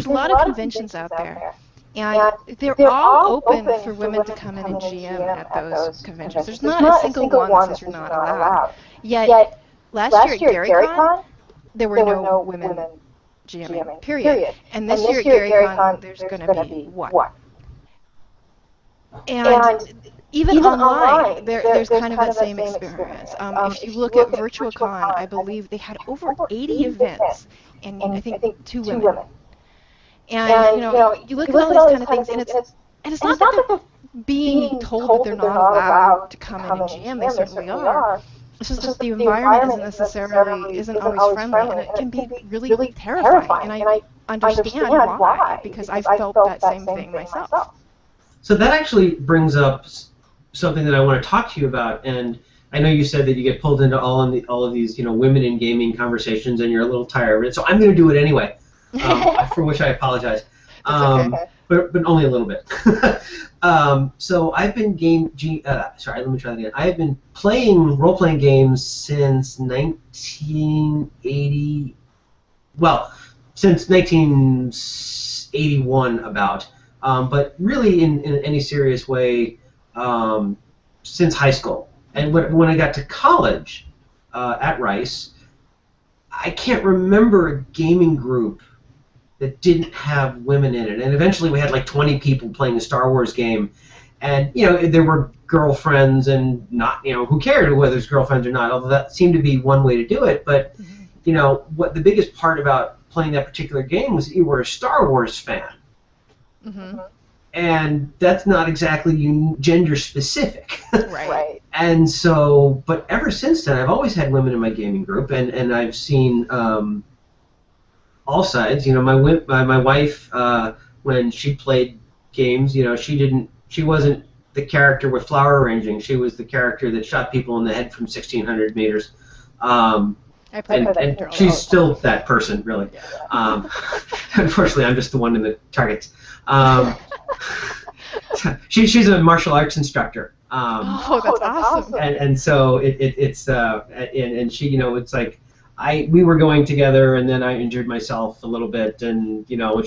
lot of conventions out there, and they're all open for women to come in and GM at those conventions. There's not a single one that says you're not allowed. Yet last year at GaryCon, there were no women GMing, period. And this year at GaryCon, there's going to be one. And even online, there's kind of that same experience. If you look at VirtualCon, I believe they had over 80 events, and I think 2 women. And you look at all these kind of things, and it's not that they're being told that they're not allowed to come in and GM. They certainly are. It's just that the environment isn't always friendly, and it can be really terrifying. And I understand why, because I've felt that same thing myself. So that actually brings up something that I want to talk to you about. And I know you said that you get pulled into all of these, women in gaming conversations, and you're a little tired of it. So I'm going to do it anyway, for which I apologize. Okay. But only a little bit. So I've been let me try that again. I have been playing role-playing games since 1980. Well, since 1981 about. But really in any serious way since high school. And when I got to college at Rice, I can't remember a gaming group that didn't have women in it. And eventually we had like 20 people playing a Star Wars game. And, there were girlfriends and not, who cared whether it's girlfriends or not, although that seemed to be one way to do it. But, what the biggest part about playing that particular game was that you were a Star Wars fan. Mm-hmm. And that's not exactly gender specific. Right. And so, but ever since then, I've always had women in my gaming group, and I've seen all sides. My wife, when she played games, she wasn't the character with flower arranging. She was the character that shot people in the head from 1,600 meters. And she's still that person, really. Unfortunately, I'm just the one in the targets. She's a martial arts instructor. That's awesome. And so it's and she, it's like we were going together, and then I injured myself a little bit, and and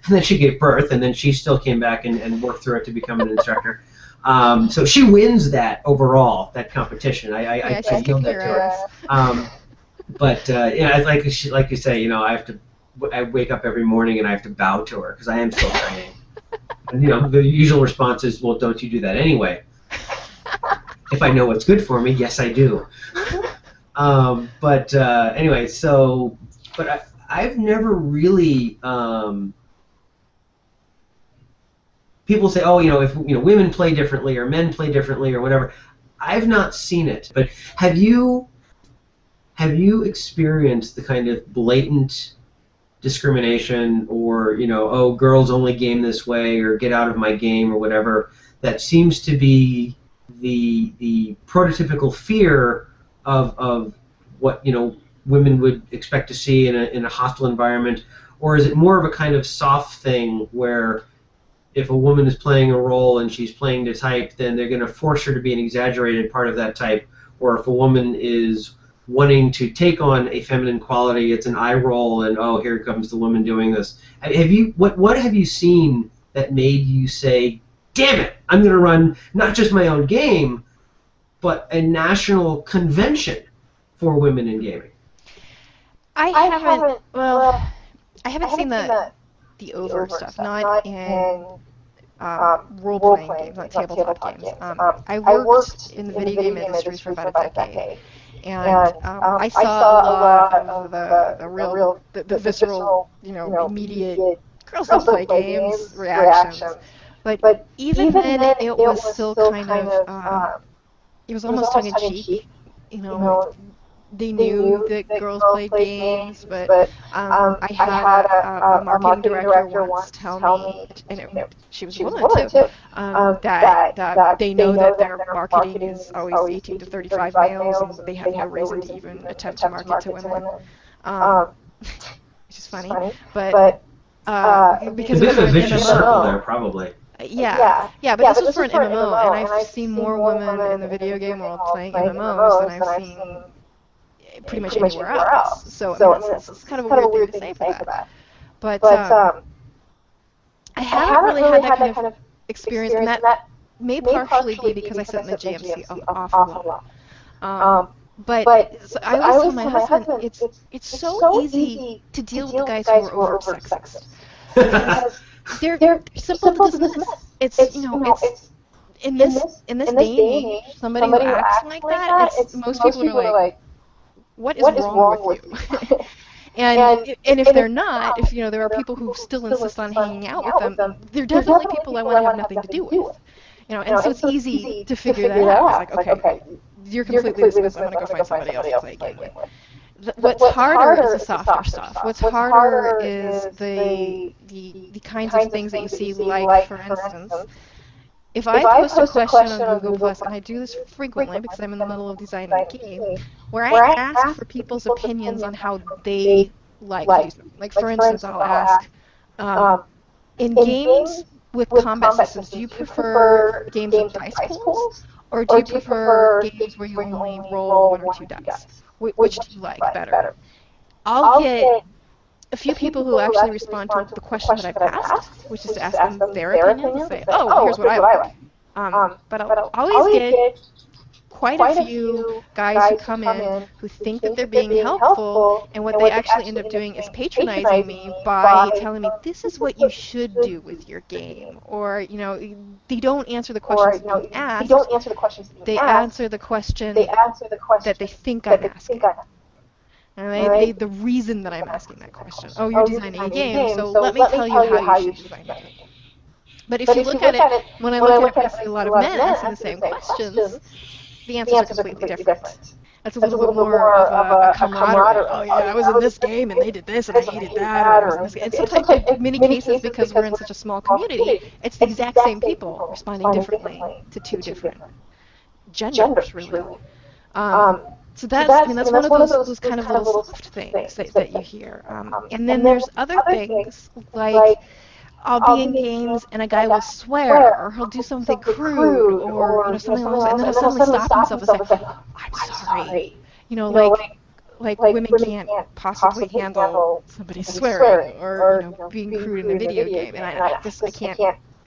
then she gave birth, and then she still came back and worked through it to become an instructor. So she wins that overall, that competition. I yield that to her. But yeah, it's like you say, I wake up every morning and I have to bow to her because I am still training. And the usual response is, well, don't you do that anyway? If I know what's good for me, yes, I do. But anyway, but I've never really. People say, oh, if women play differently or men play differently or whatever. I've not seen it, but have you experienced the kind of blatant discrimination or oh, girls only game this way or get out of my game or whatever, that seems to be the prototypical fear of what women would expect to see in a hostile environment? Or is it more of a kind of soft thing where if a woman is playing a role and she's playing the type, then they're going to force her to be an exaggerated part of that type? Or if a woman is wanting to take on a feminine quality, it's an eye roll and, oh, here comes the woman doing this. What have you seen that made you say, damn it, I'm going to run not just my own game, but a national convention for women in gaming? I haven't seen the overt stuff, not in role-playing games, not tabletop games. I worked in the video game industry for about a decade, and I saw a lot of the visceral, immediate girls don't play games reactions. But even then, it was still kind of, it was almost tongue-in-cheek. They knew that girls played games, but I had a marketing director once tell me, and she was a woman too, that they know that their marketing is always 18 to 35 males, and they have no reason to even attempt to market to women. Which is funny, but because a bit of a vicious circle there, probably. Yeah, but this was for an MMO, and I've seen more women in the video game world playing MMOs than I've seen pretty much anywhere else. So it's kind of a weird thing to say for that. But I haven't really had that kind of experience, and that may partially be because I sit in the GMC an awful lot. But so I always tell my husband, it's so easy to deal with the guys who are overt sexist. They're simple to dismiss. It's in this day and age, somebody who acts like that, most people are like, what is wrong with you? and if they're not, if there are people who still insist on hanging out with them, they're definitely people I want to have nothing to do with. And so it's easy to figure that out. It's like, okay, you're completely dismissed. I'm gonna go find somebody else to play a game with. What's harder is the softer stuff. What's harder is the kinds of things that you see, like, for instance, if I post a question on Google+, and I do this frequently because I'm in the middle of designing a game, where I ask for people's opinions on how they like to use them. Like, for instance, I'll ask, in games with combat systems, do you prefer games with dice pools, or do you prefer games where you only roll 1 or 2 dice? Which do you like better? I'll get a few people who actually respond to the question that I've asked, which is to ask them their opinion, to say, oh, here's what I like. But I'll always get quite a few guys who come in who think that they're being helpful, and what they actually end up doing is patronizing me by telling me, this is what you should do with your game. Or, they don't answer the questions being asked, they answer the question that they think I'm asking. And the reason that I'm asking that question. Oh, you're designing a game, so let me tell you how you should design a game. But if you look at it, when I look at a lot of men asking the same questions, the answers are completely different. That's a little bit more of a camaraderie. Oh yeah, I was in this game and they did this and I hated that. Or I was in this game. And sometimes in many cases, because we're in such a small community, it's the exact same people responding differently to two different genders, really. So that's one of those kind of little soft things that you hear. And then there's other things like I'll be in games and a guy will swear or he'll do something crude or something along those lines, and then he'll suddenly stop himself and say, "I'm sorry." Like women can't possibly handle somebody swearing or being crude in a video game, and I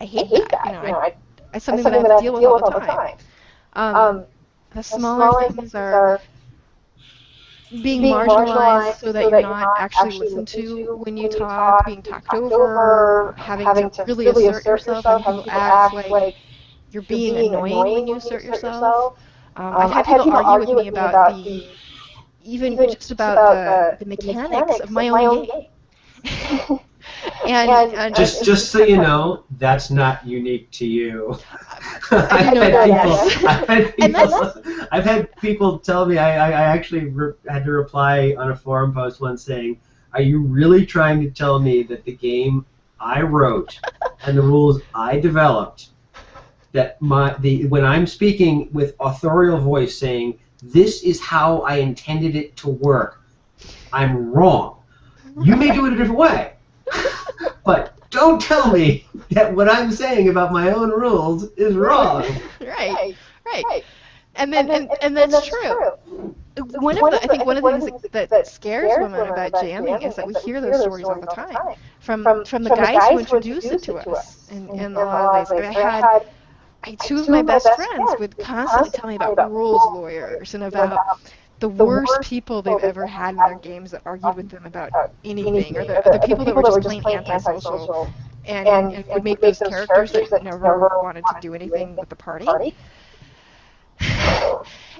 hate that. It's something that I have to deal with all the time. The smaller things are being marginalized so that you're not actually listened to when you talk, being talked over, having to really assert yourself, having people act like you're being annoying when you assert yourself. I've had people argue with me about even just about the mechanics of my own game. and just so you know, that's not unique to you. I've had people tell me. I actually had to reply on a forum post once saying, "Are you really trying to tell me that the game I wrote and the rules I developed, that when I'm speaking with authorial voice saying this is how I intended it to work, I'm wrong. You may do it a different way." But don't tell me that what I'm saying about my own rules is wrong. Right. And that's true. I think one of the things that scares women about jamming is that we hear those stories all the time from the guys who introduce it to us in a lot of ways. I had two of my best friends would constantly tell me about rules lawyers and about the worst people they've ever had in their games that argued with them about anything, or the people that were just plain antisocial and would make those characters that never wanted to do anything with the party.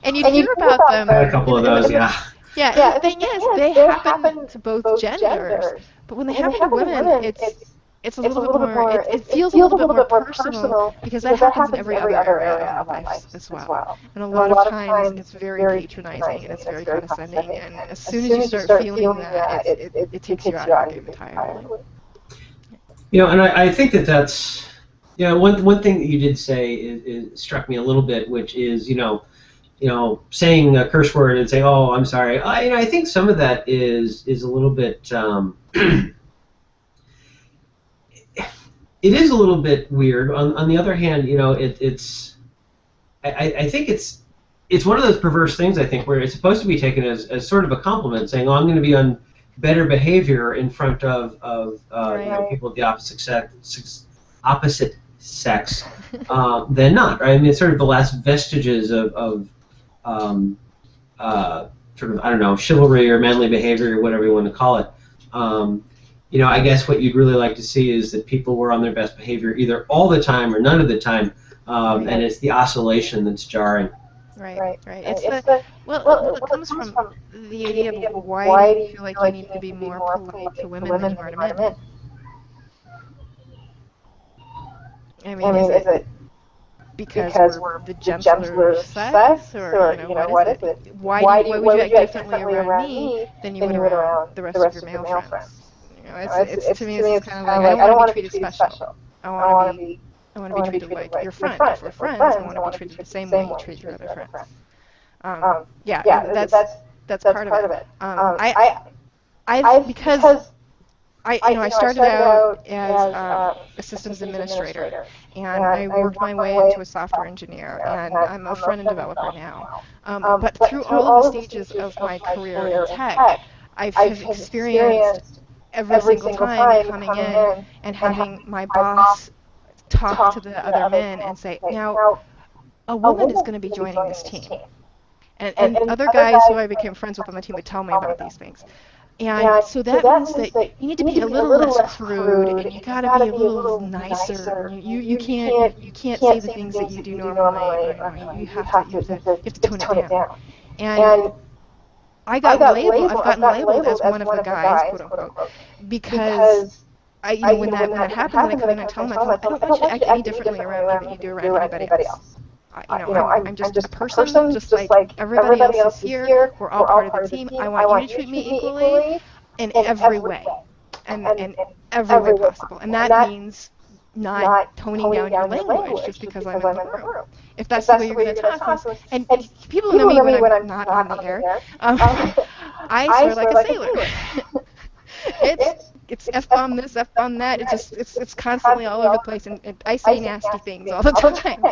And you'd hear about them. I had a couple of those, yeah. Yeah, the thing is, they happen to both genders, but when they happen to women, it's a little bit more, it feels a little bit more personal because that happens in every other area of life as well. And a lot of times it's very patronizing and it's very condescending, and as soon as you start feeling that, it takes you out of the game entirely. And I think that's, one thing that you did say is struck me a little bit, which is, saying a curse word and say, "Oh, I'm sorry." I think some of that is a little bit. It is a little bit weird. On the other hand, it's. I think it's one of those perverse things. I think where it's supposed to be taken as sort of a compliment, saying, "Oh, I'm going to be on better behavior in front of people of the opposite sex than not." Right? I mean, it's sort of the last vestiges of sort of, I don't know, chivalry or manly behavior or whatever you want to call it. I guess what you'd really like to see is that people were on their best behavior either all the time or none of the time, and it's the oscillation that's jarring. Right. It's it comes from the idea of why do you feel like you need to be more polite to women than you are to men? I mean, is it because we're the gentler sex, or what is it? Why would you act differently around me than you would around the rest of your male friends? It's to me, it's kind of like, I don't want to be treated special. I want to be treated like your friend. If we're friends, I want to be treated the same way you treat your other friends. That's part of it. I started out as a systems administrator, and I worked my way into a software engineer, and I'm a front-end developer now. But through all of the stages of my career in tech, I've experienced every single time coming in and having my boss talk to the other men and say, "Now, a woman is going to be joining this team." And other guys who I became friends with on the team would tell me about these things. And so that means that you need to be a little less crude, and you got to be a little nicer. You can't say the things that you do normally. You have to tone it down. And I've gotten labeled as one of the guys, quote unquote, because when that happens, and I come in and tell them, I don't want you to act any differently around me than you do around anybody else. I'm just a person, just like everybody else is here. We're all part of the team. I want you to treat me equally in every way, and every way possible. And that means not toning down your language just because I'm in the room. If that's the way you're going to talk, and people know me when I'm not on the air, I swear like a sailor. It's F-bomb this, F-bomb that. It's constantly all over the place, and I say nasty things all the time.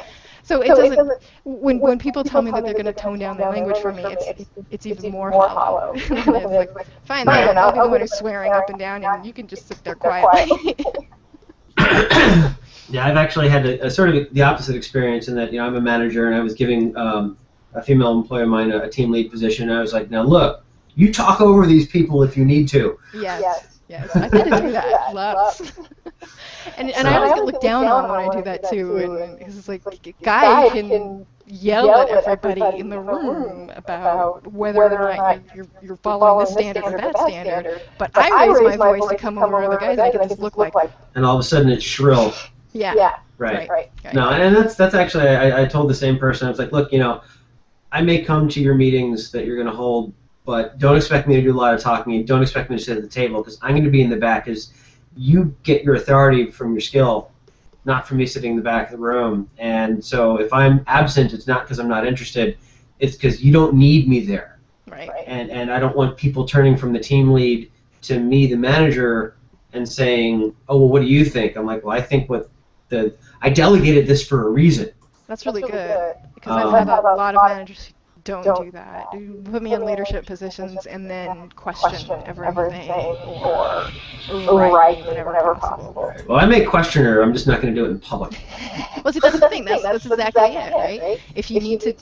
So it doesn't. When people tell me that they're going to tone down their language for me, it's even more hollow. It's like, fine, then I'll be the one who's swearing up and down, and you can just sit there quietly. Yeah, I've actually had a sort of the opposite experience in that I'm a manager, and I was giving a female employee of mine a team lead position. And I was like, now look, you talk over these people if you need to. Yes. I tend to do that lots. And I always get looked down on when I do that too, and because it's like a guy can yell at everybody in the room about whether or not you're following this standard or that standard, but I raise my voice to come over other guys and I get this look like, and all of a sudden it's shrill. Yeah. Right. No, and that's actually, I told the same person, I was like, look, I may come to your meetings that you're going to hold, but don't expect me to do a lot of talking, and don't expect me to sit at the table, because I'm going to be in the back, because you get your authority from your skill, not from me sitting in the back of the room. And so if I'm absent, it's not because I'm not interested, it's because you don't need me there. Right. And I don't want people turning from the team lead to me, the manager, and saying, oh, well, what do you think? I'm like, well, I think I delegated this for a reason. That's really good, because I've had a lot of managers who don't do that. You put me in leadership positions and then question everything or override me whenever possible. Well, I may question her. I'm just not going to do it in public. Well, see, that's the thing. That's exactly it, right? If you need to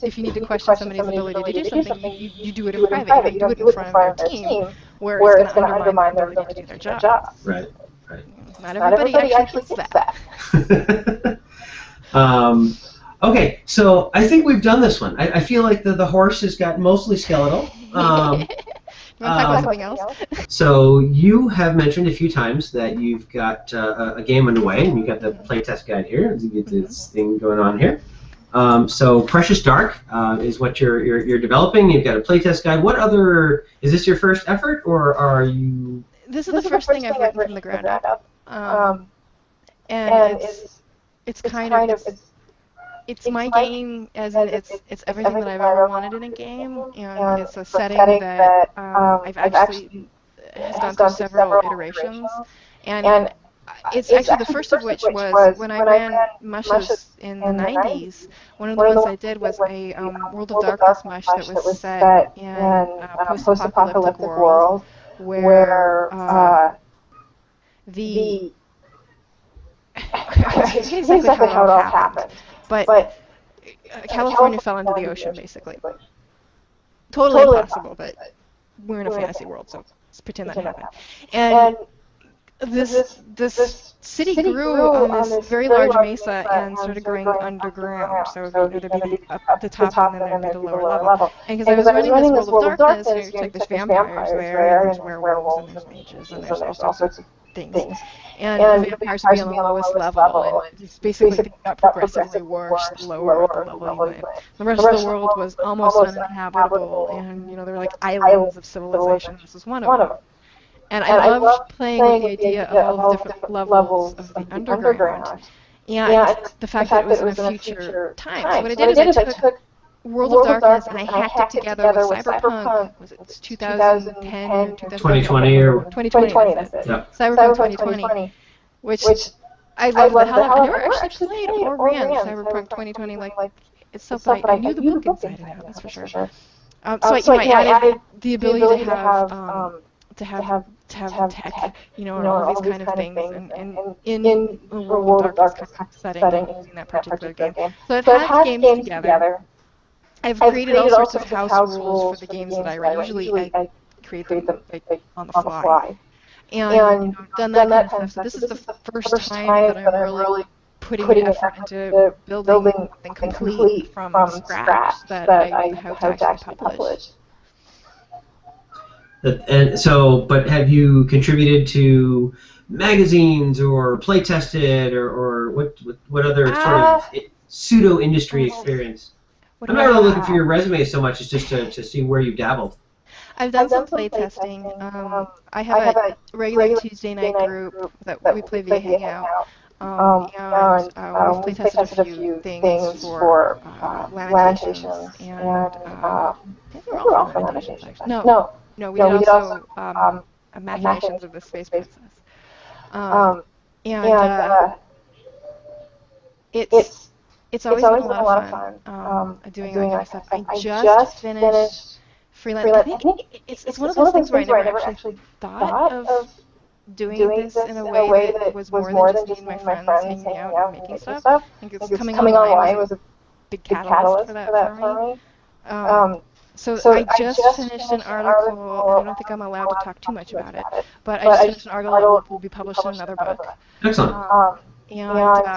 question somebody's ability to do something, you do it in private. You don't do it in front of their team, where it's going to undermine their ability to do their job. Right. Not everybody actually gets that. Okay, so I think we've done this one. I feel like the horse has got mostly skeletal. You want to talk about something else? So you have mentioned a few times that you've got a game underway, and you've got the playtest guide here. You get this thing going on here. So Precious Dark is what you're developing. You've got a playtest guide. What other, is this your first effort, or are you? This is the first thing I've written from the ground up. And it's kind of it's my game, as in it's everything that I've ever wanted in a game, and it's a setting that I've actually has gone through several iterations, and it's actually the first of which was when I ran Mushes in the 90s. One of the ones I did was a World of Darkness mush that was set in a post-apocalyptic world where the I forget exactly how it all happened, but California fell into the ocean, basically. Totally impossible, but we're in a fantasy world, so let's pretend that happened. And this city grew on this very large mesa and started growing underground. So there'd be up the top and then there'd be the lower level. And because I was running this World of Darkness, there's like there's vampires there, and there's werewolves, and there's mages, and there's all sorts of things. And the vampires would be on the lowest level, and it's basically got progressively worse the lower the level you went. The rest of the world was almost uninhabitable, and there were like islands of civilization. This was one of them. And I loved playing with the idea of all the different levels of the underground, and the fact that it was in a future time. So what I did is I took World of Darkness and I hacked it together with Cyberpunk. Was it 2010 or 2020 or 2020? That's it. Yeah. Cyberpunk 2020, which I love the hell out of. I never actually played or ran Cyberpunk 2020 like itself, but I knew the book inside and out. That's for sure. So I added the ability to have tech, and all these kind of things, and in the World of Darkness kind of setting using that particular game. So I've had games together. I've created all sorts of house rules for the games that I run. Usually I create them on the fly. And done that kind of stuff. So this is the first time that I'm really putting effort into building something complete from scratch that I hope to actually publish. And so, but have you contributed to magazines or play tested or what other sort of pseudo industry experience? I'm not really looking for your resume so much as just to see where you've dabbled. I've done some play testing. I have a regular Tuesday night group that we play via Hangout. And we've play tested a few things for Lamentations and I think they were all for Lamentations actually. No, we did also Machinations of the Space Princess. It's always been a lot of fun doing that kind of stuff. I just finished freelance. I think it's one of those things where I never actually thought of doing this in a way that was more than just me and my friends hanging out and making stuff. I think it's coming online was a big catalyst for that for me. So I just finished an article, and I don't think I'm allowed to talk too much about it, but I just finished an article that will be published in another book. Excellent. And what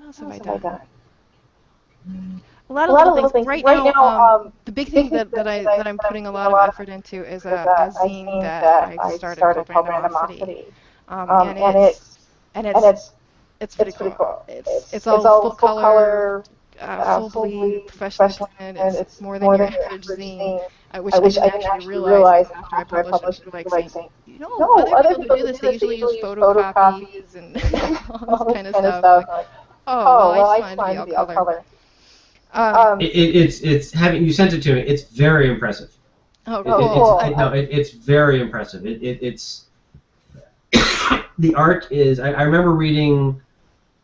else have I done? A lot of little things. Right now, the big thing that I'm putting a lot of effort into is a zine that I've started called Randomosity, and it's pretty cool. It's all full color, full bleed, professionally printed. It's more than your average zine, which I didn't actually realize until after I published it. People like saying, other people who do this, they usually use photocopies and all this kind of stuff. Like, oh, well, I just wanted to be all color. It's having you sent it to me. It's very impressive. Oh, cool. It's very impressive. It's the art is. I remember reading.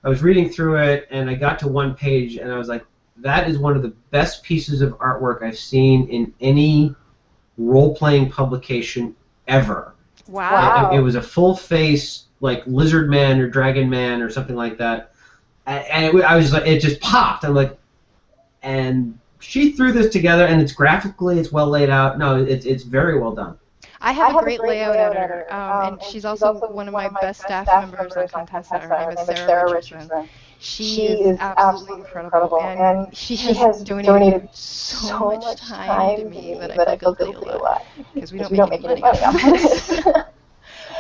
I was reading through it, and I got to one page, and I was like, "That is one of the best pieces of artwork I've seen in any role-playing publication ever." Wow! It was a full-face, like lizard man or dragon man or something like that, and I was like, it just popped. I'm like. And she threw this together, and it's well laid out. No, it's very well done. I have a great layout editor, and she's also one of my best staff members on Contessa. Her name is Sarah Richardson. She is absolutely incredible, and she has donated so much time to me that I feel guilty a lot because we don't make any money off this.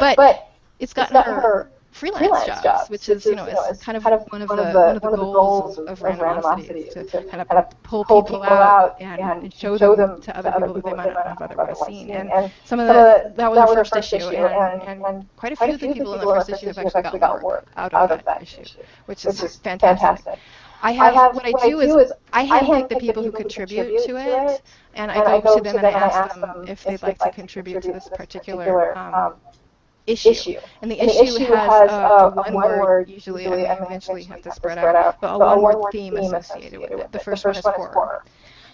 But it's gotten her freelance jobs, which is, it's kind of one of the goals of Randomosity, to kind of pull people out and show them to other people that they might not have otherwise seen. And some of that was our first issue, and quite a few of the people in the first issue have actually got work out of that issue, which is fantastic. What I do is I handpick the people who contribute to it, and I go to them and I ask them if they'd like to contribute to this particular issue. And the issue has a one word, usually, and eventually have to spread out, but a one word theme associated with it. The first one is horror.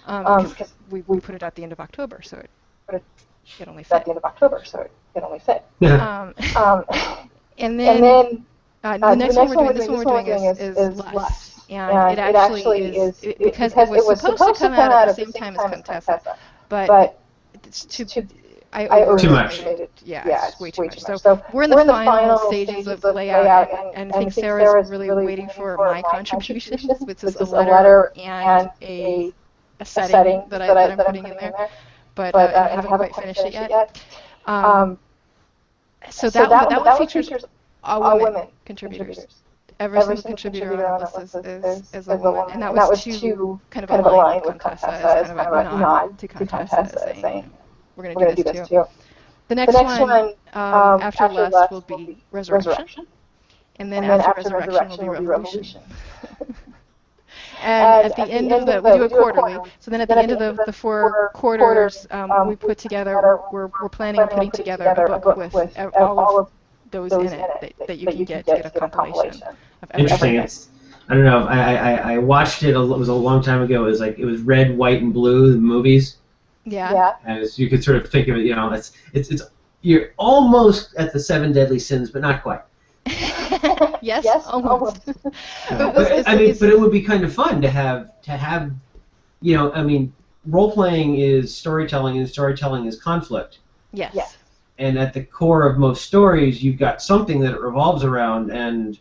Because we put it at the end of October, so it only fit. Yeah. And then the next one we're doing is Lust. And it actually is, because it was supposed to come out at the same time as Contessa, but it's I overestimated it. Yeah, it's way too much. So we're in the final stages of the layout, and I think Sarah's really waiting for my contributions, which is a letter and a setting that I'm putting in there. But I haven't quite finished it yet. So that one features all women contributors. Every single contributor on this is a woman, and that was to kind of align with Contessa as kind of a nod to Contessa, saying, we're going to do this too. The next one, after Lust, will be Resurrection. And then after Resurrection will be Revolution. And at the end of we do it quarterly, so then at the end of the 4 quarters, we put together, we're planning on putting together a book with all of those in it that you can get to get a compilation of everything. Interesting. I don't know. I watched it. It was a long time ago. It was red, white, and blue. The movies. Yeah. And you could sort of think of it. It's you're almost at the 7 deadly sins, but not quite. Yes, almost. But it would be kind of fun to have. Role playing is storytelling, and storytelling is conflict. Yes. And at the core of most stories, you've got something that it revolves around, and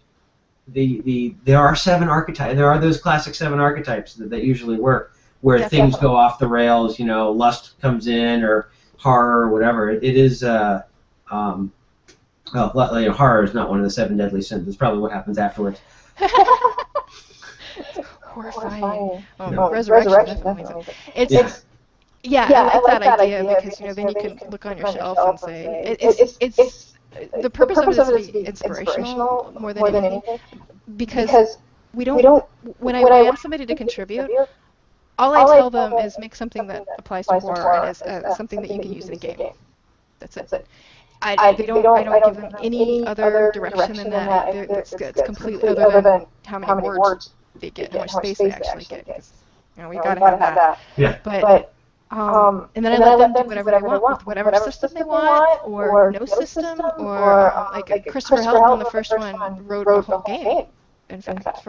there are 7 archetypes. There are those classic 7 archetypes that usually work, where things go off the rails. Lust comes in, or horror, or whatever. It is. Horror is not one of the 7 deadly sins. It's probably what happens afterwards. Horrifying. Resurrection. I like that idea because then you can look on your shelf and say it's the purpose of it is to be inspirational more than anything, because we don't. When I want somebody to contribute, all I tell them is make something that applies to horror and is something that you can use in a game. That's it. I don't give them any other direction than that. It's completely other than how many words they get, how much space they actually get. Because we gotta have that. Yeah. But and then I let them do whatever they want with whatever system they want, or no system, or like Christopher Helton in the first one wrote a whole game. In fact,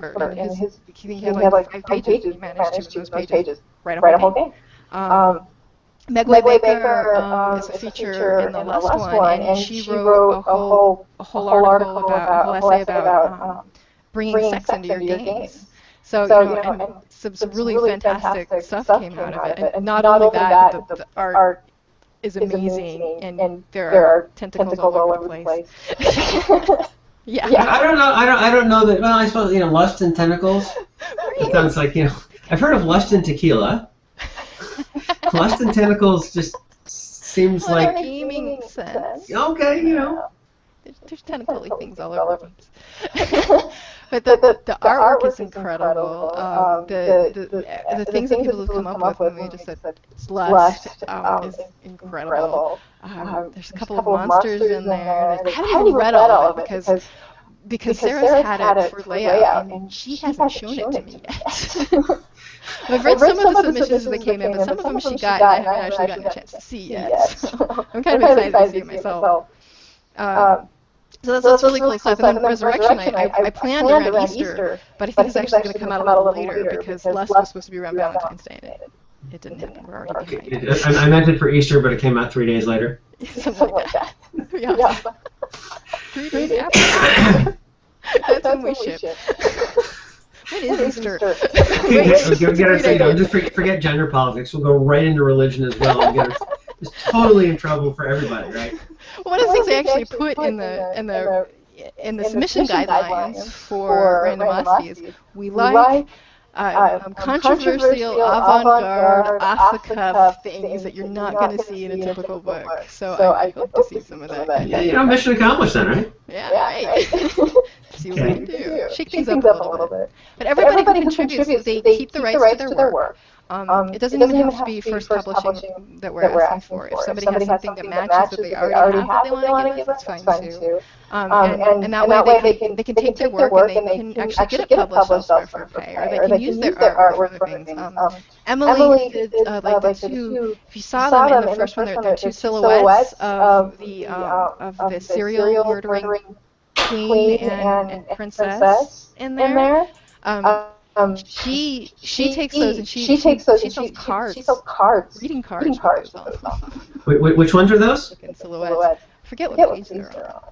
he had like 5 pages. He managed to, in those pages, write a whole game. Megway Baker is a feature in the last one, and she wrote a whole article about a whole essay about bringing sex into your games. So and some really fantastic stuff came out of it. And not only that, the art is amazing, and there are tentacles all over the place. Yeah. I don't know that. Well, I suppose lust and tentacles. It sounds like I've heard of lust and tequila. Lust and tentacles just seems like in a gaming sense. Okay, There's tentacle-y things all over the But the artwork is incredible. The things that people have come up with when we just said lust is incredible. There's a couple of monsters in there. I haven't even read all of it because Sarah's had it for layout and she hasn't shown it to me yet. I've read some of the submissions that came in, but some of them she got and I haven't actually gotten a chance to see yet. So I'm kind of excited to see it myself. So that's really cool stuff. And then Resurrection, I planned around Easter, but I think it's actually going to come out a little later because Lust was supposed to be around Valentine's Day, and it didn't happen. We're already behind. I meant it for Easter, but it came out 3 days later. Something like that. Yeah. 3 days after. That's when we ship. When is Easter? Just forget gender politics. We'll go right into religion as well and get us just totally in trouble for everybody, right? Well, one of the things I actually put in the submission guidelines for randomosity is we like controversial, avant-garde, off-the-cuff things that you're not going to see in a typical book. So I hope to see some of that. Yeah, mission accomplished then, right? Yeah, right. See what we can do. Shake things up a little bit. But everybody who contributes, they keep the rights to their work. It doesn't even have to be first publishing that we're asking for. If somebody has something that matches what they already have that they want to give us, that's fine too. And that way they can take their work and they can actually get it published elsewhere for pay, or they can use their artwork for other things. Emily did like the two. If you saw them in the first one, they're two silhouettes of the serial murdering queen and princess in there. She takes those and she sells cards. She sells cards. Reading cards. Which ones are those? Silhouettes. Forget what page they're on.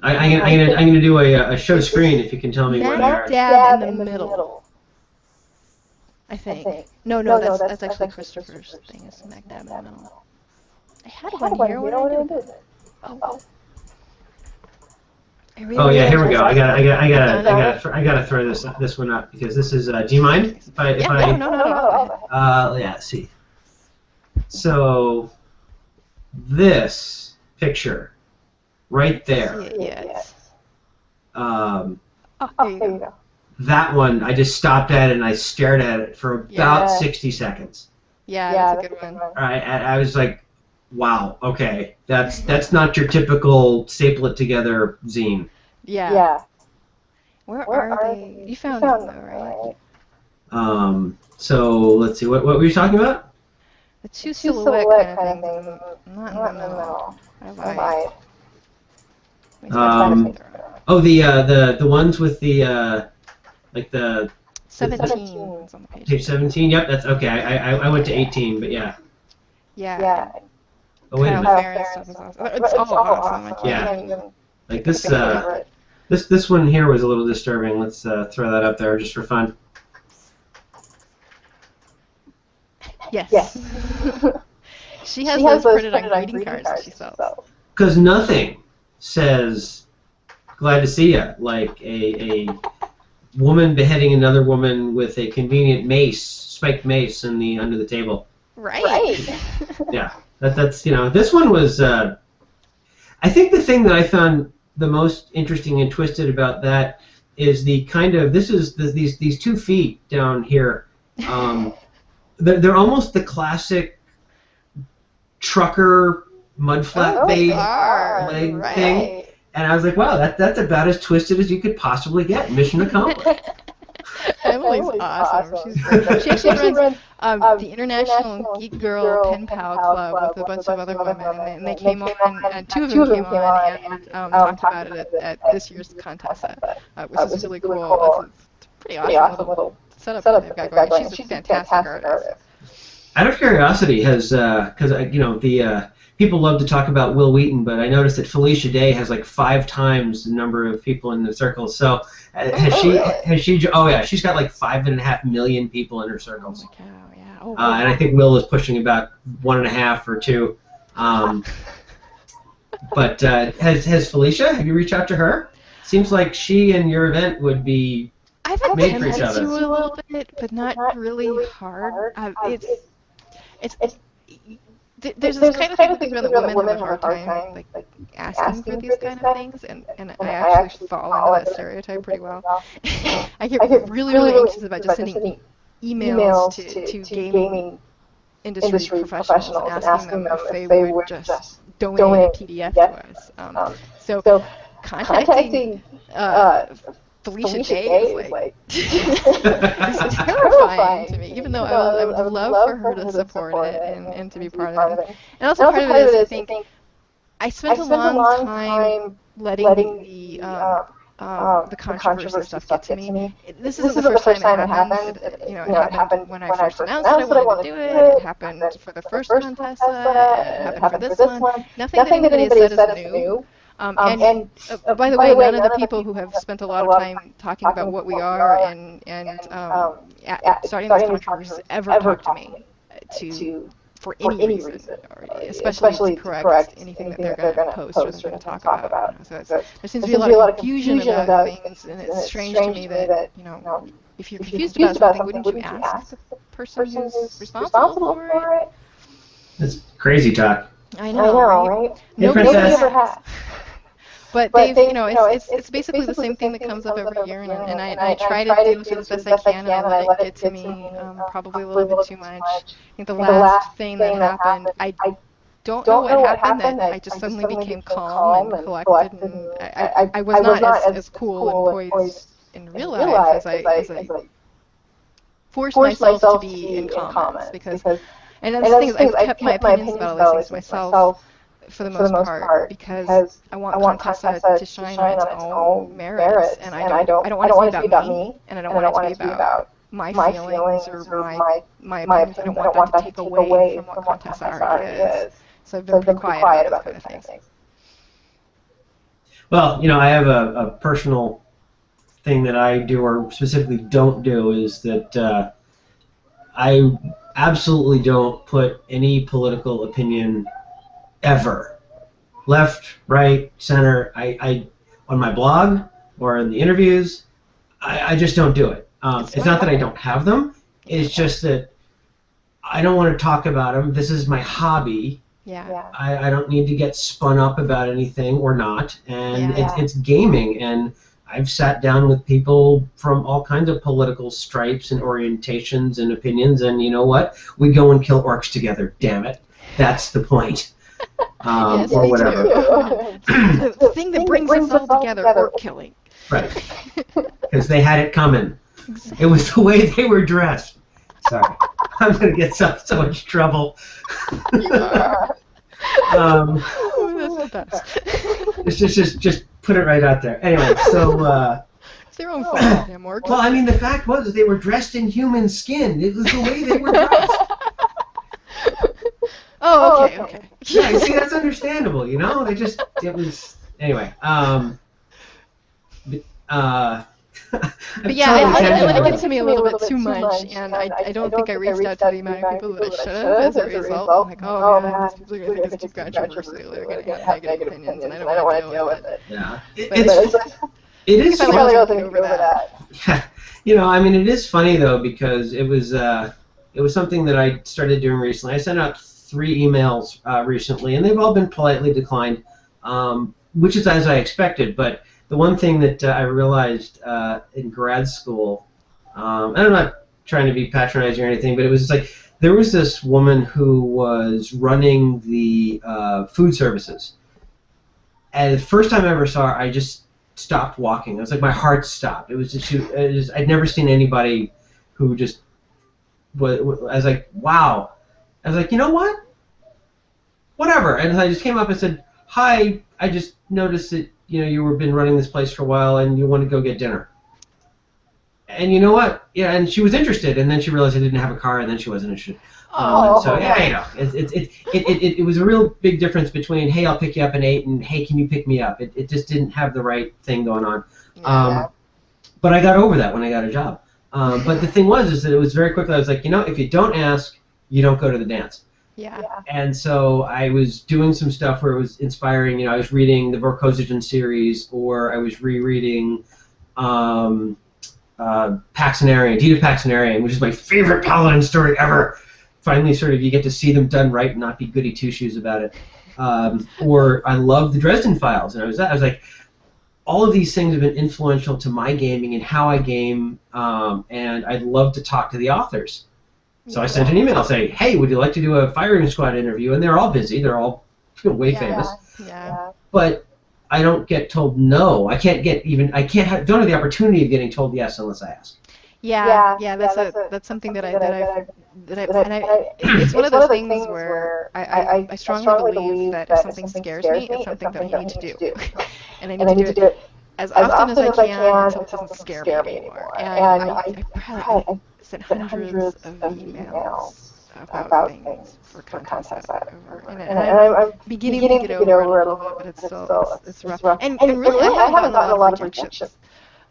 I'm gonna do a show screen if you can tell me where they are. Dab in the middle. I think. No, that's actually Christopher's thing. It's smack dab in the middle. I had one here. What did I do? Oh. Oh yeah, here we go. I gotta throw this one up because this is. Do you mind if I? No. Yeah. See. So, this picture, right there. Yes. There you go. That one, I just stopped at it and I stared at it for about 60 seconds. Yeah, that's a good one. All right, I was like, wow, okay, that's not your typical staple it together zine. Yeah. Where are they? You found them though, right? So let's see. What were you talking about? The two silhouette kind of things. Not in the middle. I lied. Oh, the ones with the like the 17 on the page. Page 17. Yep, that's okay. I went to 18, but yeah. Yeah. Oh wait a minute. It's all awesome. Yeah. Like this one here was a little disturbing. Let's throw that up there just for fun. Yes. She has those printed on greeting cards that she sells. Because nothing says "glad to see ya" like a woman beheading another woman with a convenient mace, spiked mace, under the table. Right. Yeah. That's this one was. I think the thing that I found the most interesting and twisted about that is the kind of these 2 feet down here. They're almost the classic trucker mudflat leg thing, and I was like, wow, that's about as twisted as you could possibly get. Mission accomplished. Emily's awesome. She's great. She actually runs the International Geek Girl Pen Pal Club with a bunch of other women, and they came on, and 2 of them came on and talked about it at this year's contest, which is really cool. It's pretty awesome little setup they've got going. She's a fantastic artist. Out of curiosity, has because the people love to talk about Will Wheaton, but I noticed that Felicia Day has like 5 times the number of people in the circles. So has she? Oh yeah, she's got like 5.5 million people in her circles. Oh my cow, yeah. Oh, And I think Will is pushing about 1.5 or 2. But has Felicia? Have you reached out to her? Seems like she and your event would be I've made for each attempted other. to a little bit, but not really hard. It's there's this kind of thing with things where that women have a hard time like asking for these kind of things, and I actually fall into that stereotype pretty well. I get really anxious about just sending emails to gaming industry professionals and asking them if they would just donate a PDF to us. So contacting Felicia Day is like it's terrifying to me, even though I would love for her to support it and to be part of it. And also part of it is I think I spent a long time letting the controversy stuff get to me. This isn't the first time it happened. It happened when I first announced that I wanted to do it. It happened for the first Contessa. It happened for this one. Nothing that anybody has said is new. And by the way, none of the people who have spent a lot of time talking about what we are and starting these controversies ever talk to me for any reason, or especially to correct anything that they're going to post or they're going to talk about. So there seems to be a lot of confusion about things, and it's strange to me that if you're confused about something, wouldn't you ask the person who's responsible for it? It's crazy talk. I know, right? Nobody ever has. But they've, it's basically the same thing that comes up every year, and I try to deal with it as best I can, and I let it get to me probably a little bit too much. I think the last thing that happened, I don't know what happened, that I just suddenly became calm and collected, and I was not as cool and poised in real life as I forced myself to be in comments, because, and the thing is, I've kept my opinions about all these things to myself for the most part, because I want Contessa to shine on its own merits, and I don't want it to be about me, and I don't want it to be about my feelings or my opinions. I don't want that to take away from what Contessa already is. So I've been pretty quiet about those kind of things. Well, I have a personal thing that I do or specifically don't do, is that I absolutely don't put any political opinion ever, left, right, center. I on my blog or in the interviews, I just don't do it. It's not that I don't have them. It's just that I don't want to talk about them. This is my hobby. Yeah. I don't need to get spun up about anything or not. And it's gaming. And I've sat down with people from all kinds of political stripes and orientations and opinions. And you know what? We go and kill orcs together. Damn it. That's the point. Yes, or whatever. The thing that brings us all together, orc killing. Right. Because they had it coming. Exactly. It was the way they were dressed. Sorry. I'm going to get so much trouble. Oh, that's the best. Just put it right out there. Anyway, so... it's their own fault, damn orcs. Well, I mean, the fact was they were dressed in human skin. It was the way they were dressed. Oh, okay. Yeah, see, that's understandable, it was, anyway, but yeah, I let it get to me a little bit too much, and I don't think I reached out to the amount of people that I should have as a result. I'm like, oh man, these people are going to think it's too controversial, they're going to have negative opinions, and I don't want to deal with it. Yeah, it is funny over that. Yeah, I mean, it is funny though, because it was something that I started doing recently. I sent out 3 emails recently, and they've all been politely declined, which is as I expected. But the one thing that I realized in grad school, and I'm not trying to be patronizing or anything, but it was just like there was this woman who was running the food services. And the first time I ever saw her, I just stopped walking. It was like my heart stopped. It was just I'd never seen anybody who just was. I was like, wow. I was like, you know what? Whatever. And I just came up and said, hi, I just noticed that you were been running this place for a while and you want to go get dinner. And you know what? Yeah, and she was interested, and then she realized I didn't have a car, and then she wasn't interested. So yeah, it was a real big difference between, hey, I'll pick you up at 8 and hey, can you pick me up? It just didn't have the right thing going on. Yeah. But I got over that when I got a job. But the thing was is that it was very quickly. I was like, if you don't ask, you don't go to the dance. Yeah. And so I was doing some stuff where it was inspiring. I was reading the Vorkosigan series, or I was rereading Paxenarian, Deed of Paxenarian, which is my favorite Paladin story ever. Finally, sort of, you get to see them done right and not be goody two-shoes about it. Or I love the Dresden Files, and I was like, all of these things have been influential to my gaming and how I game, and I'd love to talk to the authors. So I sent an email saying, hey, would you like to do a Firing Squad interview? And they're all busy. They're all way famous. Yeah. But I don't get told no. I don't have the opportunity of getting told yes unless I ask. Yeah. That's something that it's one of those things where I strongly believe that if something scares me, it's something that I need to do. And I need to do it as often as I can until it doesn't scare me anymore. And I sent hundreds of emails about things for Contessa over. And I'm beginning to get over it a little bit, but it's rough. And really, I haven't gotten a lot of rejections.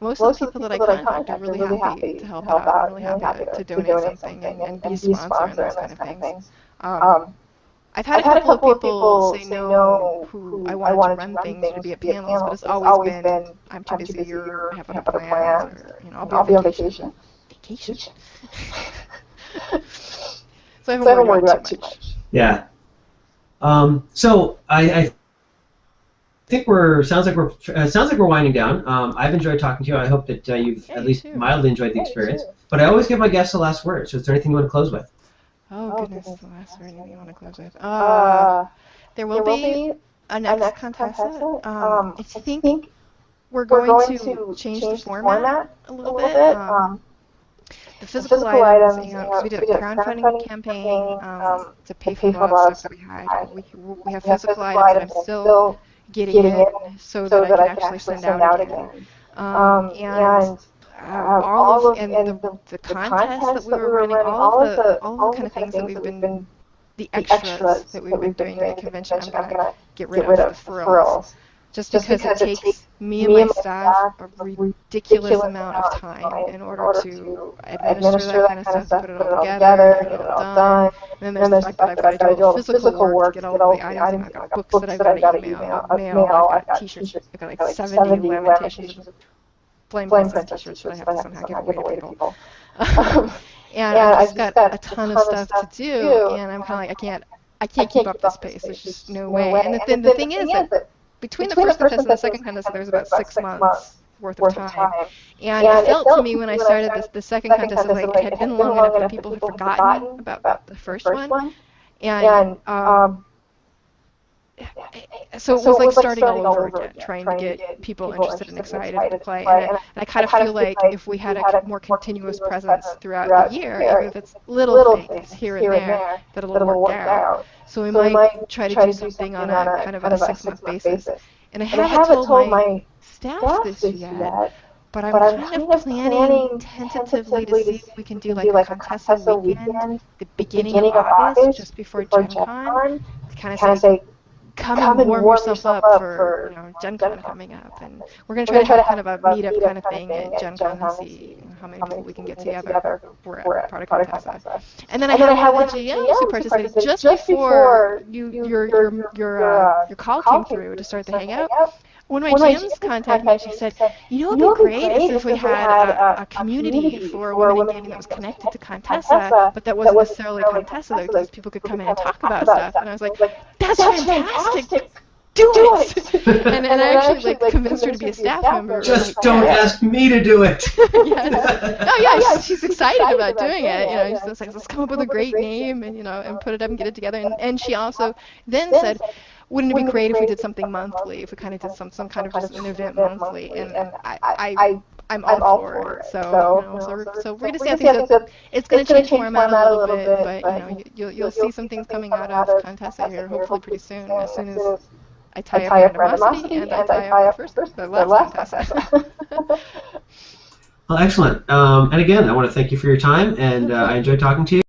Most of the people that I contact are really happy to help out. I'm really happy to donate something and be a sponsor and those kind of things. I've had a couple of people say no who I wanted to run things or be at panels, but it's always been, I'm too busy, or I have other plans, or I'll be on vacation. Vacation? So I haven't worried about too much. Yeah. So I think sounds like we're winding down. I've enjoyed talking to you. I hope that you've at least mildly enjoyed the experience. But I always give my guests the last word. So is there anything you want to close with? Oh goodness, the last word anything you want to close with? There will be a next Contessa. I think we're going to change the format a little bit. The physical items, we did a crowdfunding campaign to pay for a lot of stuff that we had. We have physical items that I'm still getting in so that I can actually send out again. And the contests that we were running, all the kind of things that we've been, the extras that we've been doing at the convention, I'm going to get rid of the frills. Just because it takes me and my staff a ridiculous amount of time in order to administer that kind of stuff, put it all together, get it all done. And then there's the fact that I've got to do all the physical work to get all the items. I've got books that I've got to mail. I've got t-shirts. I've got like 70 lamentations of Flame Princess t-shirts that I have to somehow give away to people. And I've just got a ton of stuff to do, and I'm kind of like, I can't keep up this pace. There's just no way. And the thing is that between the first contest and the second contest, there's about 6 months worth of time. And it felt to me when I started the second contest, like it had been long enough that people had forgotten about the first one. And so it was like starting all over again, trying to get people interested and excited to play. And I kind of feel like if we had a more continuous presence throughout the year, even if it's little things here and there, that it'll work out. So we might try to do something on a kind of a 6-month basis. And I haven't told my staff this yet, but I'm kind of planning tentatively to see if we can do like a Contessa weekend, the beginning of August, just before Gen Con, to kind of say, come and warm yourself up for Gen Con coming up. And we're going to try to have kind of a meetup kind of thing at Gen Con and see how many people we can get together for a product Contessa. And then I have one of the GMs who participated just before your call came through to start the hangout. One of my GMs contacted me and she said, it would be great if we had a community for women in gaming that was connected to Contessa, but that wasn't necessarily Contessa, though, because people could come in and talk about stuff. And I was like, that's fantastic! Do it! and I actually convinced her to be a staff member. Just don't ask me to do it. She's excited about doing it. She's like, let's come up with a great name and put it up and get it together. And she also then said, wouldn't it be great if we did something monthly, if we kind of did some kind of just an event monthly? And I'm all for it. So we're going to see how things go. It's going to change format a little bit, but you'll see some things coming out of Contessa here hopefully pretty soon, as soon as I tie up Randomosity and I tie up the last Contessa. Well, excellent. And again, I want to thank you for your time, and I enjoyed talking to you.